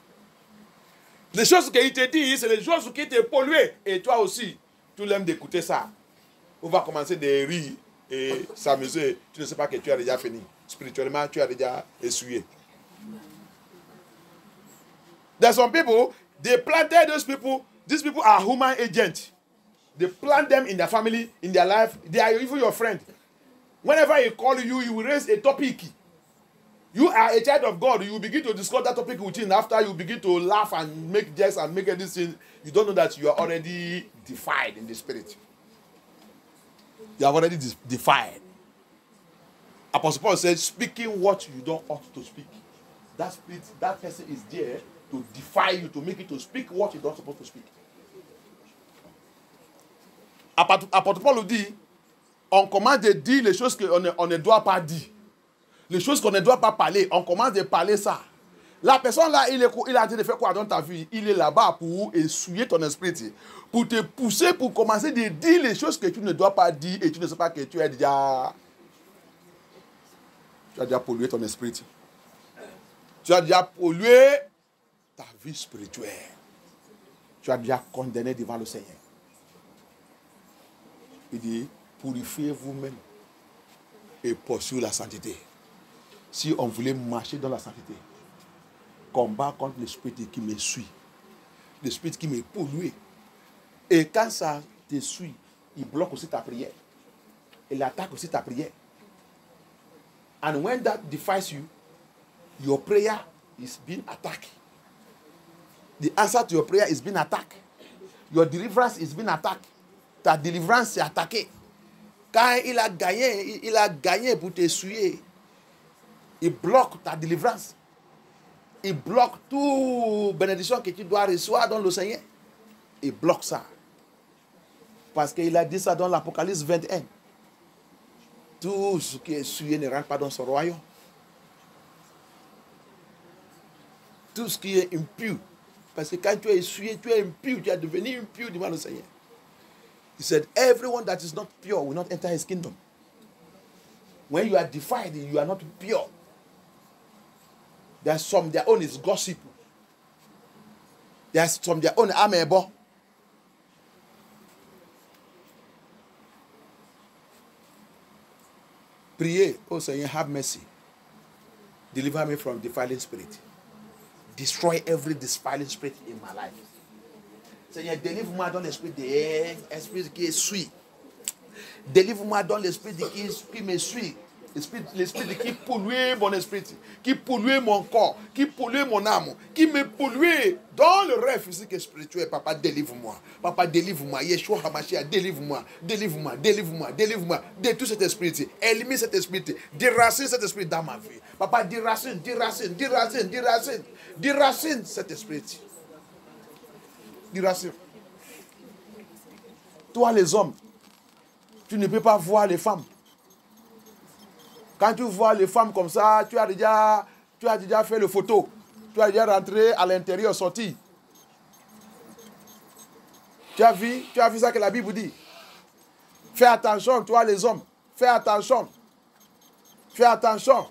Les choses qu'il te dit, c'est les choses qui te polluent. Et toi aussi, tu l'aimes d'écouter ça. On va commencer de rire et s'amuser. Tu ne sais pas que tu as déjà fini. Spirituellement, tu as déjà essuyé. There's some people, they planted those people. These people are human agents. They plant them in their family, in their life. They are even your friend. Whenever he call you, he will raise a topic. You are a child of God. You will begin to discuss that topic with him. After you begin to laugh and make jokes and make anything, you don't know that you are already defied in the spirit. You are already defied. Apostle Paul said, speaking what you don't ought to speak. That spirit, that person is there to defy you, to make you to speak what you don't supposed to speak. Apostle Paul nous dit, on commence de dire les choses qu'on ne doit pas dire. Les choses qu'on ne doit pas parler, on commence de parler ça. La personne là, il a dit de faire quoi dans ta vie? Il est là-bas pour essuyer ton esprit, pour te pousser, pour commencer de dire les choses que tu ne dois pas dire et tu ne sais pas que tu as déjà pollué ton esprit. Tu as déjà pollué ta vie spirituelle. Tu as déjà condamné devant le Seigneur. Il dit, purifiez vous-même et poursuivez la sainteté. Si on voulait marcher dans la sainteté, combat contre l'esprit qui me suit, l'esprit qui me pollue. Et quand ça te suit, il bloque aussi ta prière. Il attaque aussi ta prière. And when that defies you, your prayer is being attacked. The answer to your prayer is being attacked. Your deliverance is being attacked. Ta délivrance est attaquée. Quand il a gagné pour t'essuyer. Il bloque ta délivrance. Il bloque toute bénédiction que tu dois recevoir dans le Seigneur. Il bloque ça. Parce qu'il a dit ça dans l'Apocalypse 21. Tout ce qui est essuyé ne rentre pas dans son royaume. Tout ce qui est impur. Parce que quand tu es essuyé, tu es impur. Tu es devenu impur devant le Seigneur. He said, everyone that is not pure will not enter his kingdom. When you are defiled, you are not pure. There's some, their own is gossip. There's some, their own amebo. Priez, oh Seigneur, have mercy. Deliver me from defiling spirit. Destroy every defiling spirit in my life. Seigneur, délivre-moi dans l'esprit qui est suit. Délivre-moi dans l'esprit qui me suit. L'esprit qui pollue mon esprit, qui pollue mon corps, qui pollue mon âme, qui me pollue dans le rêve physique et spirituel. Papa, délivre-moi. Papa, délivre-moi. Yeshua HaMashiach, délivre-moi. Délivre-moi. Délivre-moi. Délivre-moi de tout cet esprit. Élimine cet esprit. Déracine cet esprit dans ma vie. Papa, déracine, déracine, déracine, déracine. Déracine cet esprit. Déracine. Toi, les hommes, tu ne peux pas voir les femmes. Quand tu vois les femmes comme ça, tu as déjà fait le photo. Tu as déjà rentré à l'intérieur, sorti. Tu as vu ça que la Bible dit. Fais attention, toi les hommes. Fais attention. Fais attention.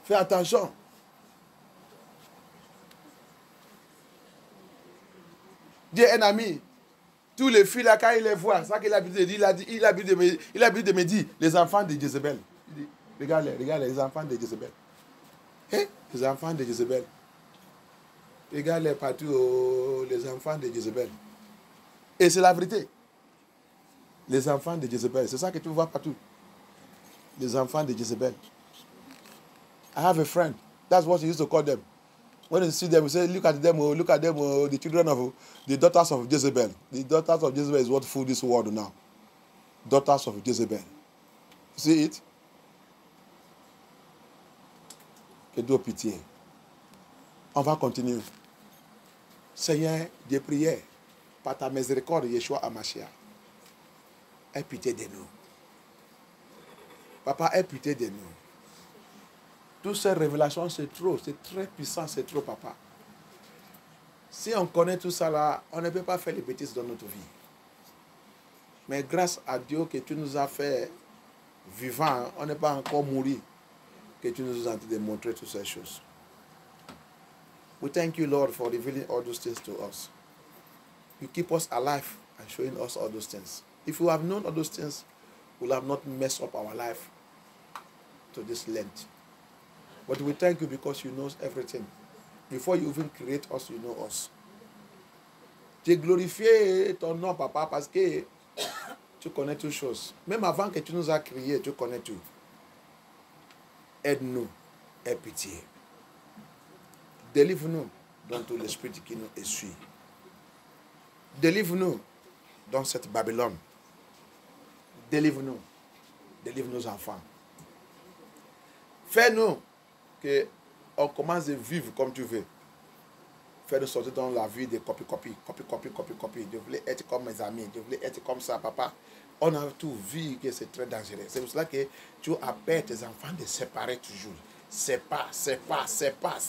Fais attention. Dieu est un ami. Tous les filles là, quand il les voit, ça qu'il a l'habitude de dire, il a l'habitude de me dire, les enfants de Jézabel. Il dit, regarde les enfants de Jézabel. Hein? Les enfants de Jézabel. Regarde-les partout, les enfants de Jézabel. Et c'est la vérité. Les enfants de Jézabel, c'est ça que tu vois partout. Les enfants de Jézabel. I have a friend. That's what he used to call them. When you see them, you say, look at them, the children of, the daughters of Jezebel. The daughters of Jezebel is what fool this world now. Daughters of Jezebel. See it? Que Dieu pitié. On va continuer. Seigneur, des prières, par ta miséricorde, Yeshua HaMashiach, aie pitié de nous. Papa, aie pitié de nous. Toutes ces révélations, c'est trop, c'est très puissant, c'est trop, papa. Si on connaît tout ça là, on ne peut pas faire les bêtises dans notre vie. Mais grâce à Dieu que tu nous as fait vivants, on n'est pas encore mouru, que tu nous as démontré toutes ces choses. We thank you, Lord, for revealing all those things to us. You keep us alive and showing us all those things. If we have known all those things, we'll have not messed up our life to this length. But we thank you because you know everything. Before you even create us, you know us. Tu glorifies ton nom, papa, parce que tu connais toutes choses. Même avant que tu nous as créés, tu connais tout. Aide-nous, aie pitié. Délivre-nous dans tout l'esprit qui nous essuie. Délivre-nous dans cette Babylone. Délivre-nous. Délivre nos enfants. Fais-nous qu'on commence à vivre comme tu veux. Fais-nous sortir dans la vie de copie. Je voulais être comme mes amis. Je voulais être comme ça, papa. On a tout vu que c'est très dangereux. C'est pour cela que tu appelles tes enfants de séparer toujours. C'est pas.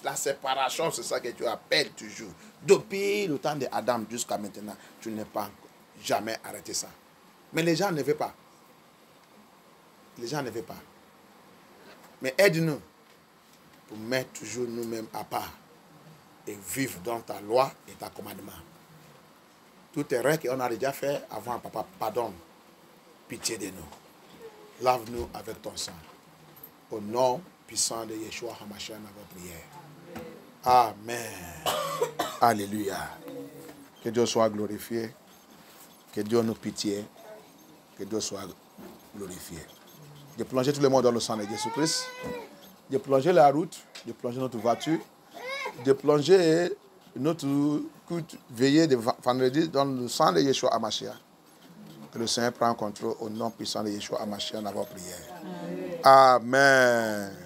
La séparation, c'est ça que tu appelles toujours. Depuis le temps d'Adam jusqu'à maintenant, tu n'as pas jamais arrêté ça. Mais les gens ne veulent pas. Les gens ne veulent pas. Mais aide-nous pour mettre toujours nous-mêmes à part et vivre dans ta loi et ta commandement. Tout erreur qu'on a déjà fait avant, papa, pardonne. Pitié de nous. Lave-nous avec ton sang. Au nom puissant de Yeshua HaMashiach, notre prière. Amen. Alléluia. Que Dieu soit glorifié. Que Dieu nous pitié. Que Dieu soit glorifié. De plonger tout le monde dans le sang de Jésus-Christ. De plonger la route. De plonger notre voiture. De plonger notre culte veillée de vendredi dans le sang de Yeshua HaMashiach. Que le Seigneur prenne contrôle au nom puissant de Yeshua HaMashiach dans votre prière. Amen.